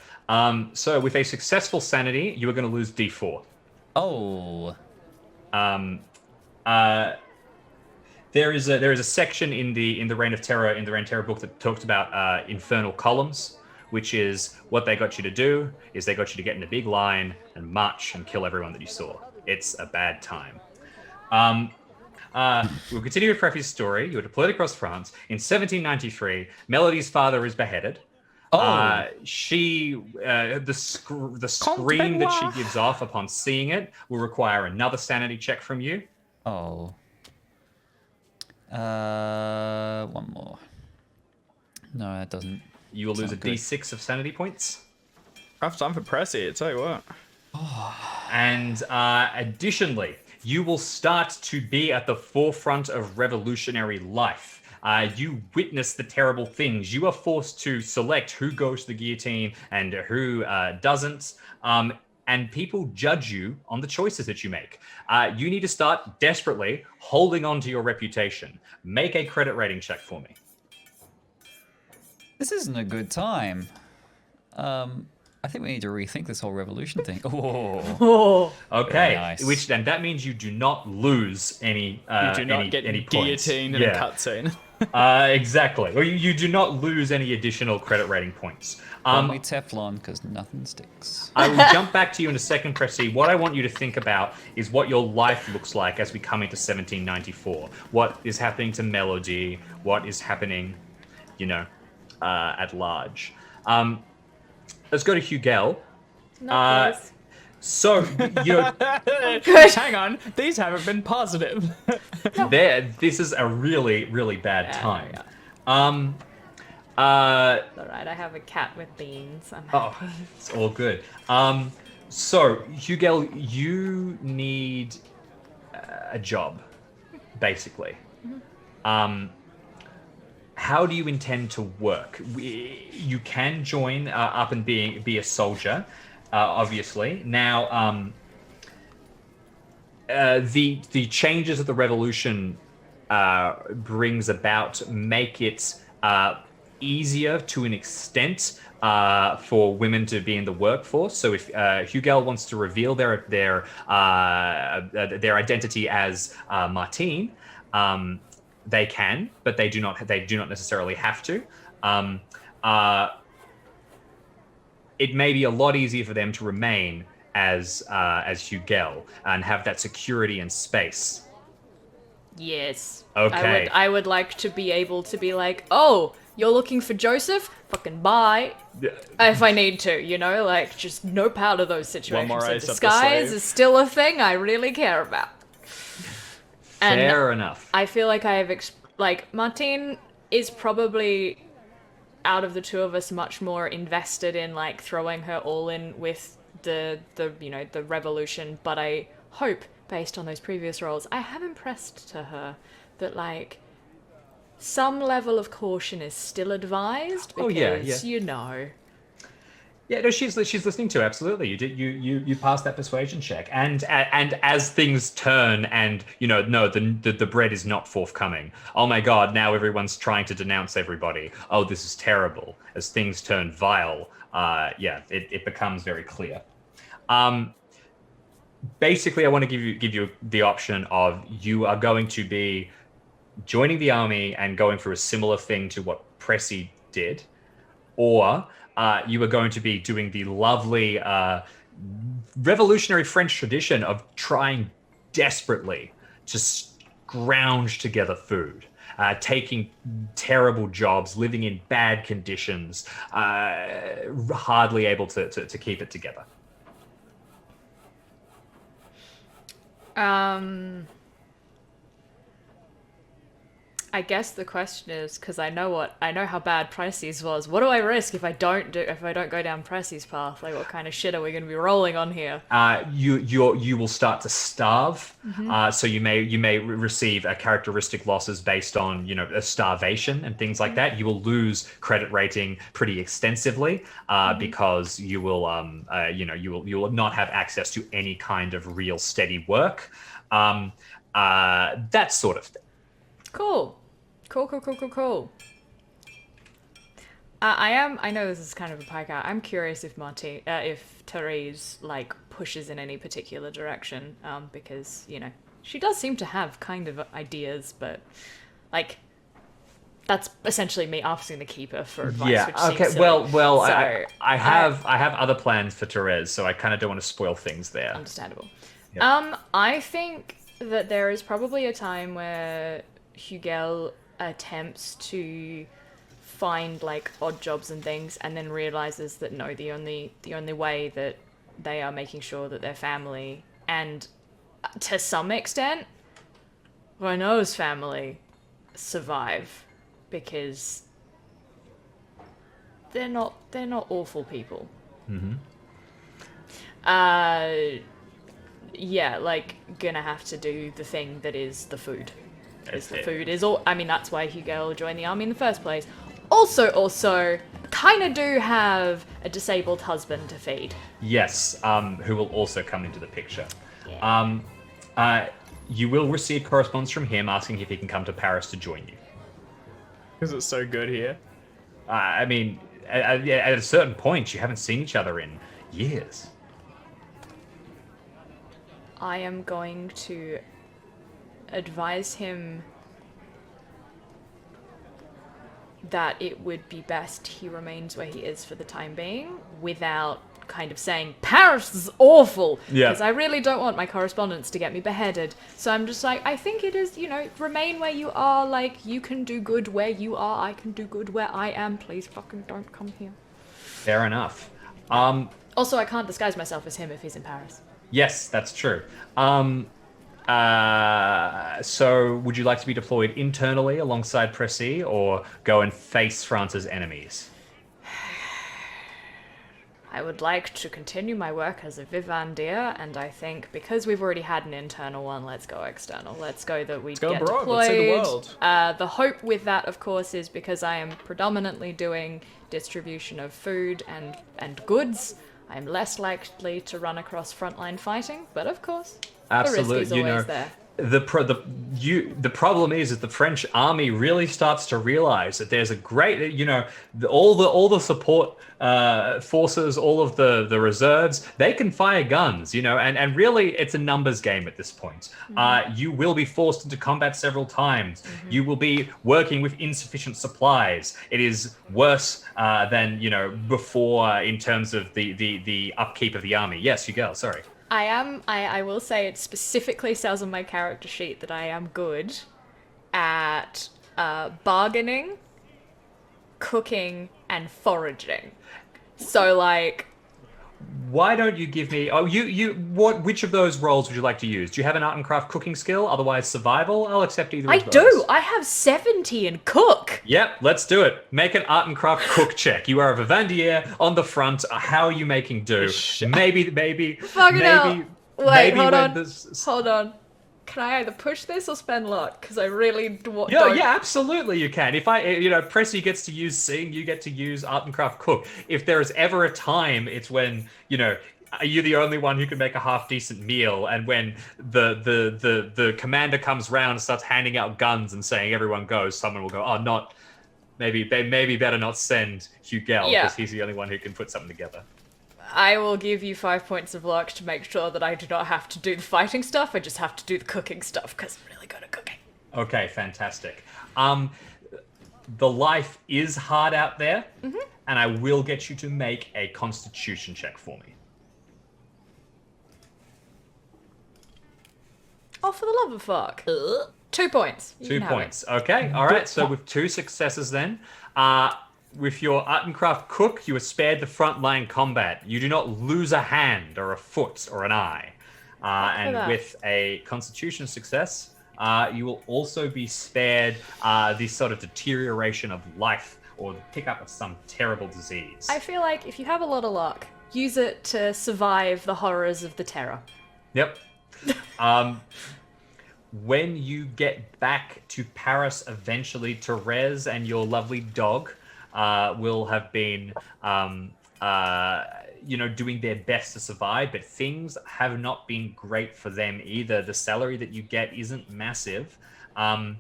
So with a successful sanity, you are going to lose D4. Oh. There is a section in the Reign of Terror book that talks about infernal columns, which is what they got you to do is they got you to get in a big line and march and kill everyone that you saw. It's a bad time. We'll continue with Preppy's story. You were deployed across France. In 1793, Melody's father is beheaded. Oh. The scream that she gives off upon seeing it will require another sanity check from you. Oh. One more. No, that doesn't. You will lose a sound good. D6 of sanity points. Rough time for Pressy, I tell you what. And additionally, you will start to be at the forefront of revolutionary life. You witness the terrible things. You are forced to select who goes to the guillotine and who doesn't. And people judge you on the choices that you make. You need to start desperately holding on to your reputation. Make a credit rating check for me. This isn't a good time. I think we need to rethink this whole revolution thing. Oh. Okay, Nice. and that means you do not lose any. You do not get any points. guillotined in a cutscene. Exactly. Or you do not lose any additional credit rating points. Only Teflon, because nothing sticks. I will jump back to you in a second, Pressy. What I want you to think about is what your life looks like as we come into 1794. What is happening to Melody? What is happening, at large? Let's go to Hugel. No, please. So, Hang on, these haven't been positive. this is a really, really bad time. It's alright, I have a cat with beans. I'm happy. It's all good. So, Hugel, you need a job, basically. How do you intend to work? You can join up and be a soldier, obviously. Now, the changes that the revolution brings about make it easier to an extent for women to be in the workforce. So if Hugel wants to reveal their identity as Martine, they can, but they do not necessarily have to. It may be a lot easier for them to remain as Hugel and have that security and space. Yes. Okay. I would like to be able to be like, oh, you're looking for Joseph? Fucking bye. If I need to, just nope out of those situations. more So ace up the disguise sleeve. is still a thing I really care about. Fair enough. I feel like I have, Martine is probably, out of the two of us, much more invested in, throwing her all in with the revolution, but I hope, based on those previous roles, I have impressed to her that, some level of caution is still advised, because, Oh, yeah. Yeah, no, she's listening to absolutely. You passed that persuasion check, and as things turn, and no, the bread is not forthcoming. Oh my God! Now everyone's trying to denounce everybody. Oh, this is terrible. As things turn vile, yeah, it becomes very clear. Basically, I want to give you the option of you are going to be joining the army and going through a similar thing to what Pressy did, or you are going to be doing the lovely revolutionary French tradition of trying desperately to scrounge together food, taking terrible jobs, living in bad conditions, hardly able to keep it together. I guess the question is, because I know how bad Precy's was. What do I risk if I don't go down Precy's path? Like, what kind of shit are we going to be rolling on here? You will start to starve. So you may receive characteristic losses based on a starvation and things like that. You will lose credit rating pretty extensively because you will you will not have access to any kind of real steady work. That sort of thing. Cool. I know this is kind of a pike out. I'm curious if Therese pushes in any particular direction, because she does seem to have kind of ideas, but that's essentially me asking the keeper for advice. Yeah. Which Okay. seems silly. Well. So, I have other plans for Therese, so I kind of don't want to spoil things there. Understandable. Yeah. I think that there is probably a time where Hugel attempts to find odd jobs and things, and then realizes that no, the only way that they are making sure that their family, and to some extent Renault's family, survive, because they're not awful people. Yeah, gonna have to do the thing that is the food. Because the food is all. I mean, that's why Hugel joined the army in the first place. Also, kind of do have a disabled husband to feed. Yes, who will also come into the picture. Yeah. You will receive correspondence from him asking if he can come to Paris to join you. Because it's so good here. I mean, at a certain point, you haven't seen each other in years. I am going to advise him that it would be best he remains where he is for the time being, without kind of saying, Paris is awful! Yeah. Because I really don't want my correspondence to get me beheaded. So I'm just I think it is, remain where you are, you can do good where you are, I can do good where I am, please fucking don't come here. Fair enough. Also, I can't disguise myself as him if he's in Paris. Yes, that's true. So would you like to be deployed internally alongside Pressy, or go and face France's enemies? I would like to continue my work as a vivandier, and I think because we've already had an internal one, let's go external. Let's go that we go get abroad, deployed. let's see the world. The hope with that, of course, is because I am predominantly doing distribution of food and goods, I'm less likely to run across frontline fighting, but of course, Absolutely, the risk is always there. The problem is that the French army really starts to realize that there's a great, all the support forces, all of the reserves, they can fire guns, and really it's a numbers game at this point. You will be forced into combat several times. You will be working with insufficient supplies. It is worse than before in terms of the upkeep of the army. Yes, you go. Sorry. I will say it specifically says on my character sheet that I am good at bargaining, cooking, and foraging. So why don't you give me? Oh, which of those roles would you like to use? Do you have an art and craft cooking skill? Otherwise, survival. I'll accept either. I of those. do. I have 70 in cook. Yep, let's do it. Make an art and craft cook check. You are a vivandier on the front. How are you making do? Maybe. Fucking hell. Wait, hold on. Hold Hold on. Can I either push this or spend luck? Because I really don't. Yeah, absolutely you can. If Pressy gets to use Sing, you get to use Art and Craft Cook. If there is ever a time, it's when, you're the only one who can make a half-decent meal, and when the commander comes round and starts handing out guns and saying everyone goes, someone will go, oh, not... Maybe better not send Hugel, because he's the only one who can put something together. I will give you 5 points of luck to make sure that I do not have to do the fighting stuff. I just have to do the cooking stuff because I'm really good at cooking. Okay, fantastic. The life is hard out there, and I will get you to make a Constitution check for me. Oh, for the love of fuck. 2 points. You 2 can have points. Okay, all right. So with 2 successes then, with your Art and Craft Cook, you are spared the frontline combat. You do not lose a hand or a foot or an eye. And that. with a Constitution success, you will also be spared the sort of deterioration of life or the pickup of some terrible disease. I feel like if you have a lot of luck, use it to survive the horrors of the terror. Yep. When you get back to Paris eventually, Therese and your lovely dog will have been, doing their best to survive, but things have not been great for them either. The salary that you get isn't massive. I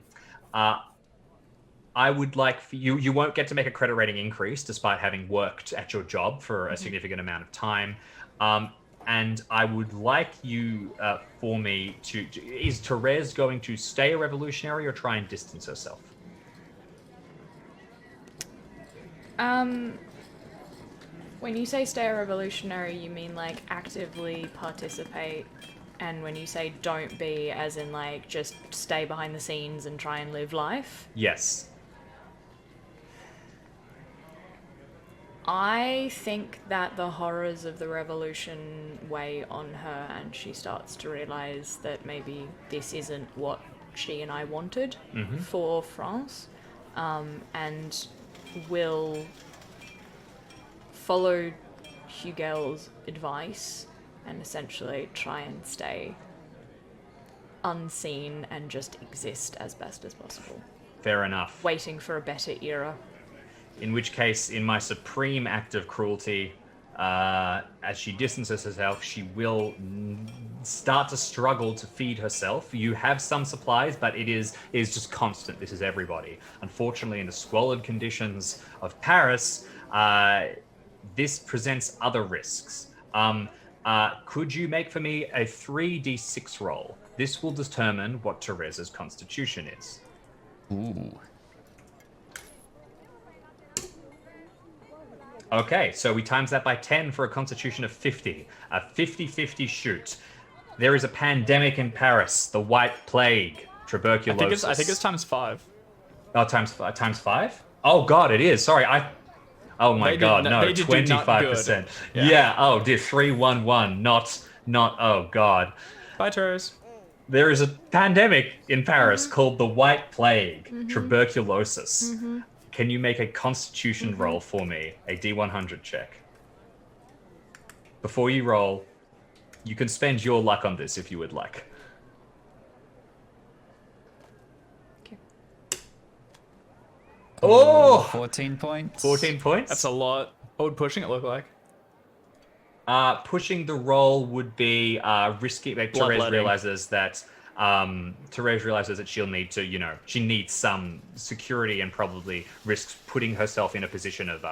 would like for you won't get to make a credit rating increase despite having worked at your job for a significant amount of time. And I would like you for me to... Is Therese going to stay a revolutionary or try and distance herself? When you say stay a revolutionary, you mean like actively participate, and when you say don't be, as in like just stay behind the scenes and try and live life? Yes. I think that the horrors of the revolution weigh on her, and she starts to realize that maybe this isn't what she and I wanted for France, and will follow Hugel's advice and essentially try and stay unseen and just exist as best as possible, Fair enough. waiting for a better era. In which case, in my supreme act of cruelty, as she distances herself, she will start to struggle to feed herself. You have some supplies, but it is just constant. This is everybody. Unfortunately, in the squalid conditions of Paris, this presents other risks. Could you make for me a 3d6 roll? This will determine what Therese's constitution is. Ooh. Okay, so we times that by 10 for a constitution of 50. A 50-50 shoot. There is a pandemic in Paris, the White Plague, tuberculosis. I think it's times 5. Oh, times 5? Oh god, it is. Sorry, oh my They god, did no, they did do not 25%. good. Yeah, oh dear, 311, not, oh god. Bye, Therese. There is a pandemic in Paris called the White Plague, tuberculosis. Can you make a constitution roll for me? A D100 check. Before you roll, you can spend your luck on this if you would like. Okay. Oh! 14 points. 14 points? That's a lot. What would pushing it look like? Pushing the roll would be risky. Like, Therese Bloodletting. realizes that she'll need to, she needs some security and probably risks putting herself in a position of,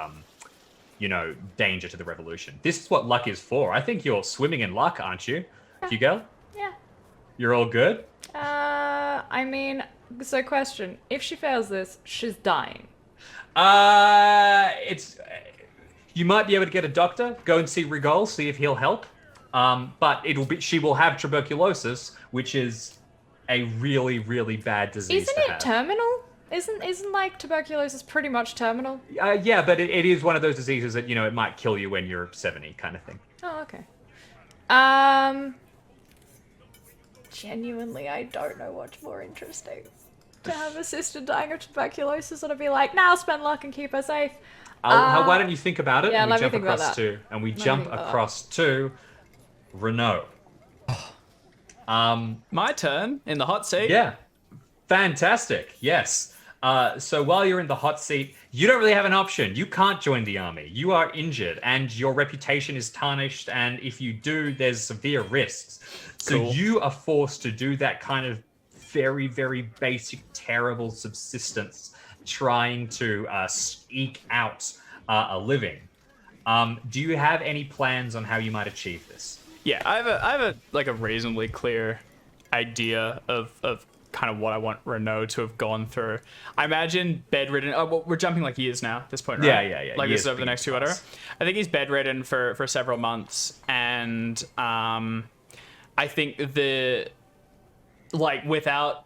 danger to the revolution. This is what luck is for. I think you're swimming in luck, aren't you, Hugo? Yeah. You're all good? I mean, so question. If she fails this, she's dying. You might be able to get a doctor, go and see Rigol, see if he'll help. But she will have tuberculosis, which is a really, really bad disease Isn't to it have. terminal? Isn't like tuberculosis pretty much terminal? Yeah, but it is one of those diseases that, it might kill you when you're 70 kind of thing. Oh, okay. Genuinely, I don't know what's more interesting. To have a sister dying of tuberculosis, or to be like, nah, I'll spend luck and keep her safe. Why don't you think about it? yeah, And we let me jump think about across that. to, and we me jump think about that. across to Renault. My turn in the hot seat. Yeah, fantastic. Yes. So while you're in the hot seat, you don't really have an option. You can't join the army. You are injured, and your reputation is tarnished. And if you do, there's severe risks. So Cool. you are forced to do that kind of very, very basic, terrible subsistence, trying to eke out a living. Do you have any plans on how you might achieve this? Yeah, I have a like a reasonably clear idea of kind of what I want Renault to have gone through. I imagine bedridden. Oh, well, we're jumping like years now at this point, right? Yeah. Like Years this is over the for next you 2 hours. guys. I think he's bedridden for several months, and I think without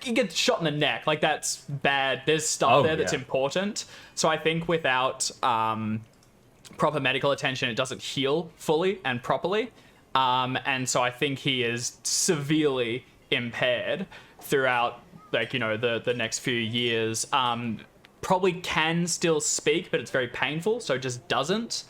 he gets shot in the neck, like that's bad. There's stuff there that's yeah. important. So I think without proper medical attention, it doesn't heal fully and properly. And so I think he is severely impaired throughout, the next few years. Probably can still speak, but it's very painful, so just doesn't.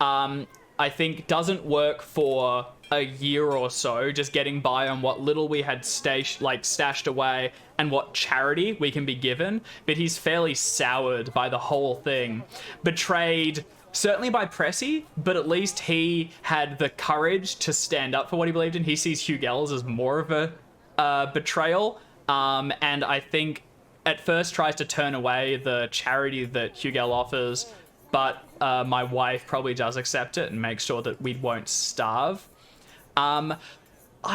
I think doesn't work for a year or so, just getting by on what little we had stashed away and what charity we can be given. But he's fairly soured by the whole thing. Betrayed certainly by Pressy, but at least he had the courage to stand up for what he believed in. He sees Hugels as more of a betrayal, and I think at first tries to turn away the charity that Hugel offers, but my wife probably does accept it and makes sure that we won't starve. I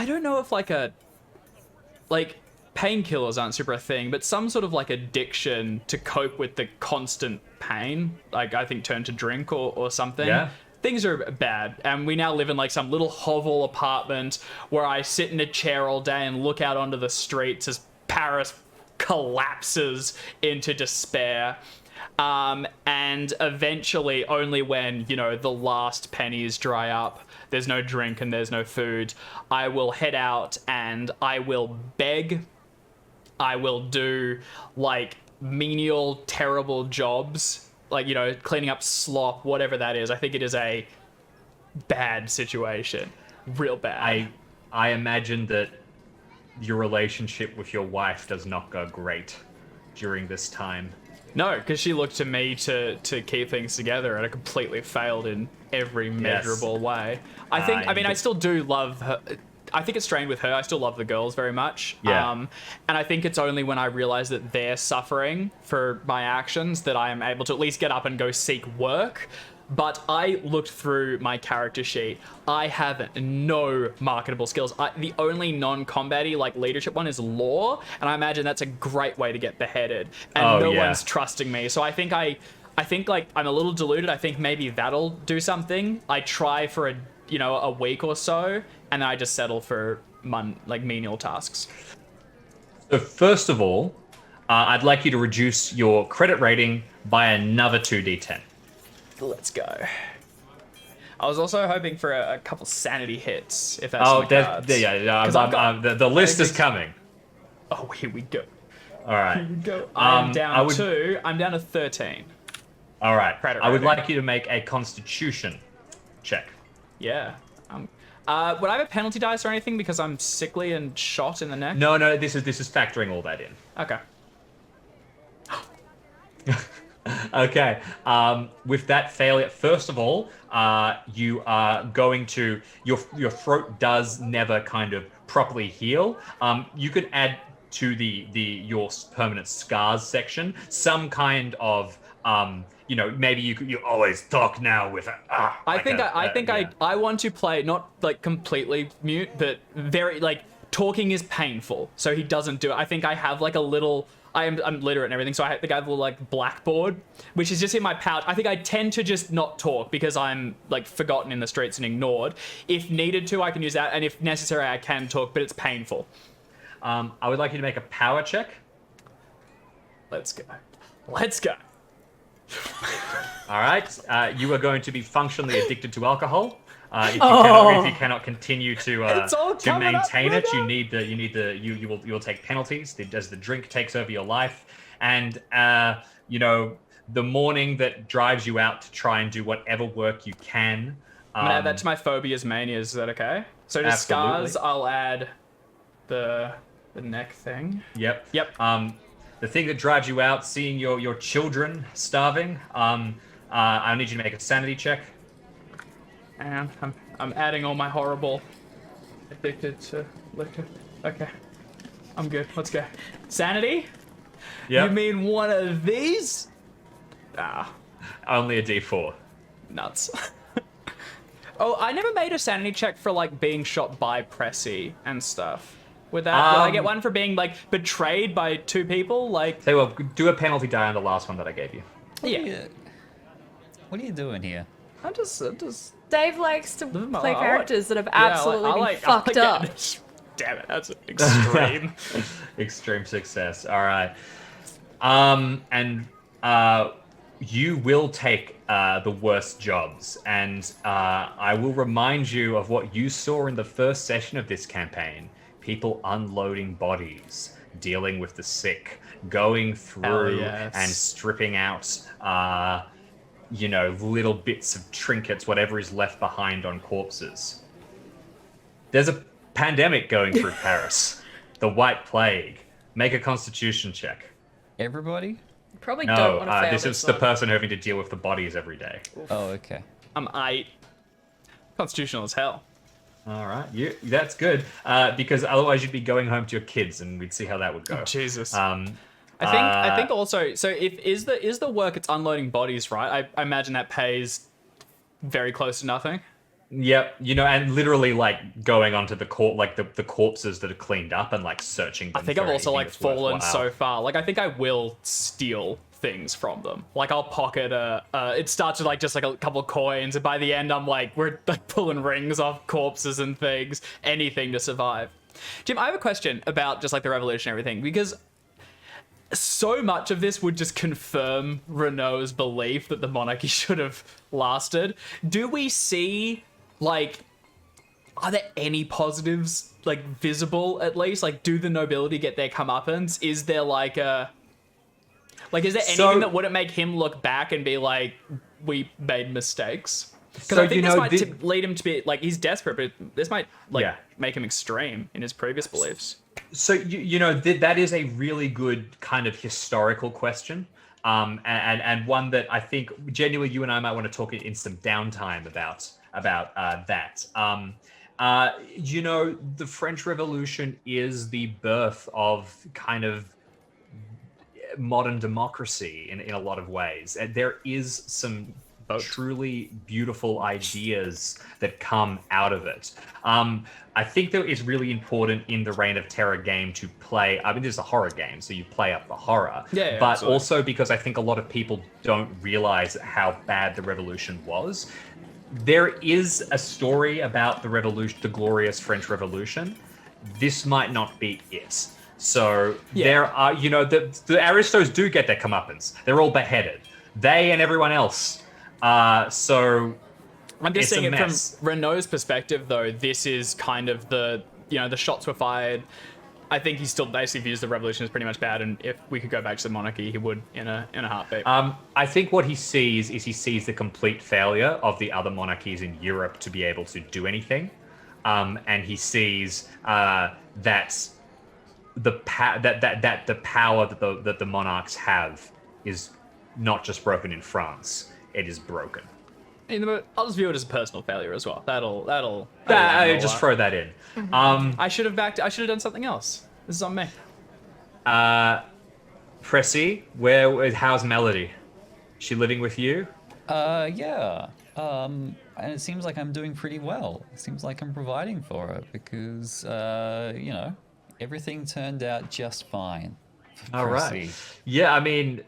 don't know if painkillers aren't super a thing, but some sort of addiction to cope with the constant pain, I think turn to drink or something. Yeah. Things are bad, and we now live in some little hovel apartment where I sit in a chair all day and look out onto the streets as Paris collapses into despair. And eventually, only when, the last pennies dry up, there's no drink and there's no food, I will head out and I will beg. I will do menial, terrible jobs, cleaning up slop, whatever that is. I think it is a bad situation. Real bad. I imagine that your relationship with your wife does not go great during this time. No, because she looked to me to keep things together, and it completely failed in every measurable way. I still do love her. I think it's strained with her. I still love the girls very much. Yeah. And I think it's only when I realize that they're suffering for my actions that I am able to at least get up and go seek work. But I looked through my character sheet. I have no marketable skills. The only non-combat-y leadership one is law, and I imagine that's a great way to get beheaded. And one's trusting me. So I think I'm a little deluded. I think maybe that'll do something. I try for a week or so, and then I just settle for menial tasks. So first of all, I'd like you to reduce your credit rating by another 2d10. Let's go. I was also hoping for a couple sanity hits, if that's on the cards. The list is coming. Oh, here we go. All right. Here we go. I'm down to 13. All right. Credit I would rating. like you to make a Constitution check. Yeah. Would I have a penalty dice or anything because I'm sickly and shot in the neck? No. This is factoring all that in. Okay. Okay. With that failure, first of all, you are going to your throat does never kind of properly heal. You could add to your permanent scars section some kind of maybe you always talk now with I want to play not completely mute, but very talking is painful, so he doesn't do it. I think I have a little. I'm literate and everything, so I think I have a little blackboard, which is just in my pouch. I think I tend to just not talk because I'm forgotten in the streets and ignored. If needed to, I can use that, and if necessary, I can talk, but it's painful. I would like you to make a power check. Let's go. All right. You are going to be functionally addicted to alcohol. If you cannot continue to maintain it, you will take penalties as the drink takes over your life, and the morning that drives you out to try and do whatever work you can. I'm gonna add that to my phobias, manias. Is that okay? So to Absolutely. scars, I'll add the neck thing. Yep. Yep. The thing that drives you out, seeing your children starving. I need you to make a sanity check. And I'm adding all my horrible addicted to liquor. Okay. I'm good. Let's go. Sanity? Yep. You mean one of these? Ah, Only a D4. nuts. Oh, I never made a sanity check for like being shot by Pressy and stuff. Would I get one for being like betrayed by two people? Like, Say, well, do a penalty die on the last one that I gave you. yeah. What are you doing here? I just Dave likes to my play life. characters that have absolutely been fucked up. Damn it, that's extreme. Extreme success. All right. And you will take the worst jobs, and I will remind you of what you saw in the first session of this campaign: people unloading bodies, dealing with the sick, going through yes. and stripping out, little bits of trinkets, whatever is left behind on corpses. There's a pandemic going through Paris, the White Plague. Make a Constitution check. Everybody? Probably don't No, want to fail this this is the one. person having to deal with the bodies every day. Oh, okay. I'm constitutional as hell. All right, that's good, because otherwise you'd be going home to your kids, and we'd see how that would go. Jesus. Um, I think also, so if is the work it's unloading bodies, right? I imagine that pays very close to nothing. Yep, and literally like going onto the the corpses that are cleaned up and like searching them. I think for I've also anything like that's fallen worthwhile. so far. Like I think I will steal things from them. Like I'll pocket it starts with like just like a couple coins, and by the end we're like pulling rings off corpses and things, anything to survive. Jim, I have a question about just like the revolutionary thing, because so much of this would just confirm Renault's belief that the monarchy should have lasted. Do we see, like, are there any positives, like, visible at least? Like, do the nobility get their comeuppance? Is there, like, is there anything that wouldn't make him look back and be like, we made mistakes? Because I think this might lead him to be, like, he's desperate, but this might, make him extreme in his previous beliefs. So, that is a really good kind of historical question. And one that I think genuinely you and I might want to talk in some downtime about that. The French Revolution is the birth of kind of modern democracy in a lot of ways. And there is some truly beautiful ideas that come out of it. I think that it's really important in the Reign of Terror game to play. I mean, this is a horror game, so you play up the horror. Yeah, but absolutely. also because I think a lot of people don't realize how bad the revolution was. There is a story about the revolution, the glorious French Revolution. This might not be it. So there are, the aristos do get their comeuppance. They're all beheaded. They and everyone else. So I'm just it's seeing a it from mess. Renault's perspective, though. This is kind of the shots were fired. I think he still basically views the revolution as pretty much bad, and if we could go back to the monarchy, he would in a heartbeat. I think what he sees is the complete failure of the other monarchies in Europe to be able to do anything, and he sees that the power that the monarchs have is not just broken in France; it is broken. I'll just view it as a personal failure as well. That'll Just throw that in. I should have done something else. This is on me. Pressy, how's Melody? She living with you? Yeah. And it seems like I'm doing pretty well. It seems like I'm providing for her because, everything turned out just fine. All right. Yeah, I mean,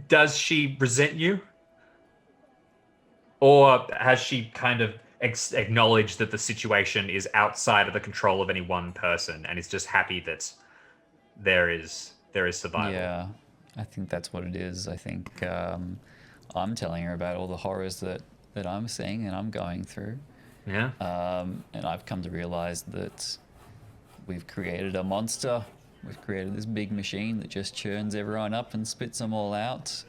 does she resent you? Or has she kind of acknowledged that the situation is outside of the control of any one person and is just happy that there is survival? Yeah, I think that's what it is. I think I'm telling her about all the horrors that I'm seeing and I'm going through. Yeah. And I've come to realize that we've created a monster. We've created this big machine that just churns everyone up and spits them all out.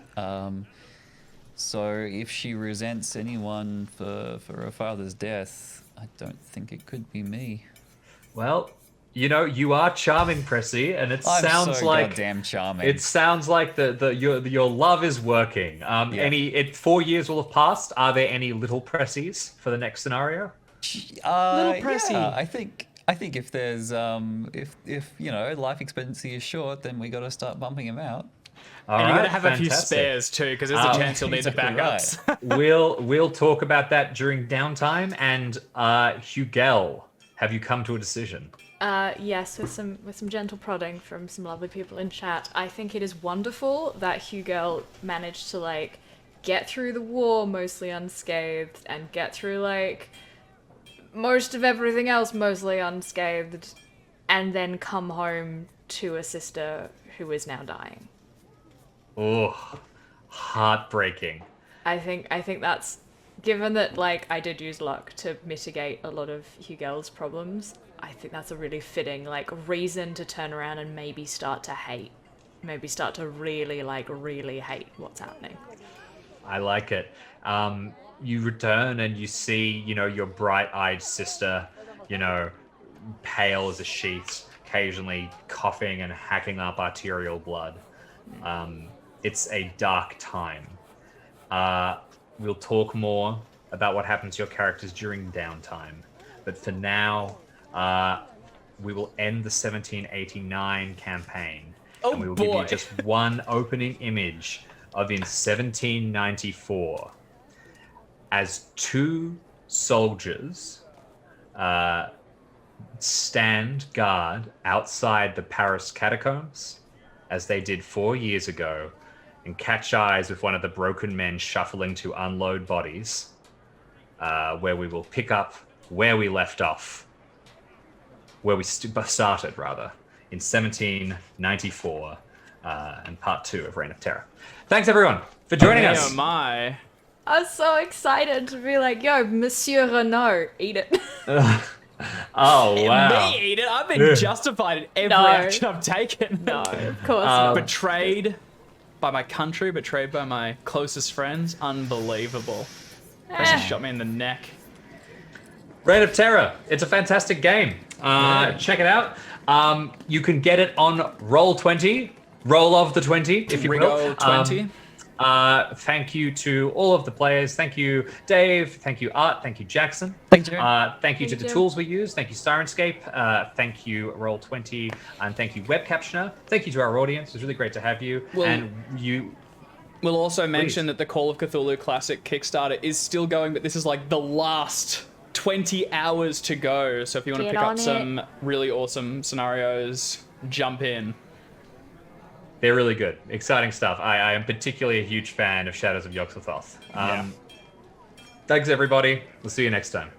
So if she resents anyone for her father's death, I don't think it could be me. Well, you are charming, Pressy, and it I'm sounds so like goddamn charming. it sounds like your love is working. Yeah. 4 years will have passed. Are there any little Pressies for the next scenario? Little Pressy. Yeah, I think if there's if life expectancy is short, then we got to start bumping him out. All And you right, gotta have a few fantastic. spares too, because there's a chance you'll need the exactly backups. We'll talk about that during downtime. And Hugel, have you come to a decision? Yes, with some gentle prodding from some lovely people in chat. I think it is wonderful that Hugel managed to get through the war mostly unscathed and get through most of everything else mostly unscathed, and then come home to a sister who is now dying. Oh, heartbreaking. I think that's, given that I did use luck to mitigate a lot of Hugel's problems, I think that's a really fitting reason to turn around and maybe start to hate. Maybe start to really really hate what's happening. I like it. You return and you see, your bright-eyed sister, pale as a sheet, occasionally coughing and hacking up arterial blood. It's a dark time. We'll talk more about what happens to your characters during downtime. But for now, we will end the 1789 campaign. And we will give you just one opening image of in 1794 as two soldiers stand guard outside the Paris catacombs, as they did 4 years ago, and catch eyes with one of the broken men shuffling to unload bodies, where we will pick up where we left off, where we started, rather, in 1794, and part 2 of Reign of Terror. Thanks, everyone, for joining us. Oh my. I was so excited to be yo, Monsieur Renault, eat it. Oh, wow. Me eat it? I've been justified in every No. action I've taken. No, of course not. Betrayed by my country, betrayed by my closest friends. Unbelievable. Person shot me in the neck. Reign of Terror. It's a fantastic game. Check it out. You can get it on Roll20, Roll of the 20, if you will. Rigo 20. Thank you to all of the players. Thank you, Dave. Thank you, Art. Thank you, Jackson. Thank you. Thank you to the tools we use. Thank you, Sirenscape. Thank you, Roll20. And thank you, Web Captioner. Thank you to our audience. It's really great to have you. We'll also mention that the Call of Cthulhu Classic Kickstarter is still going, but this is the last 20 hours to go. So if you want to Get pick up on some really awesome scenarios, jump in. They're really good. Exciting stuff. I am particularly a huge fan of Shadows of Yog-Sothoth. Thanks, everybody. We'll see you next time.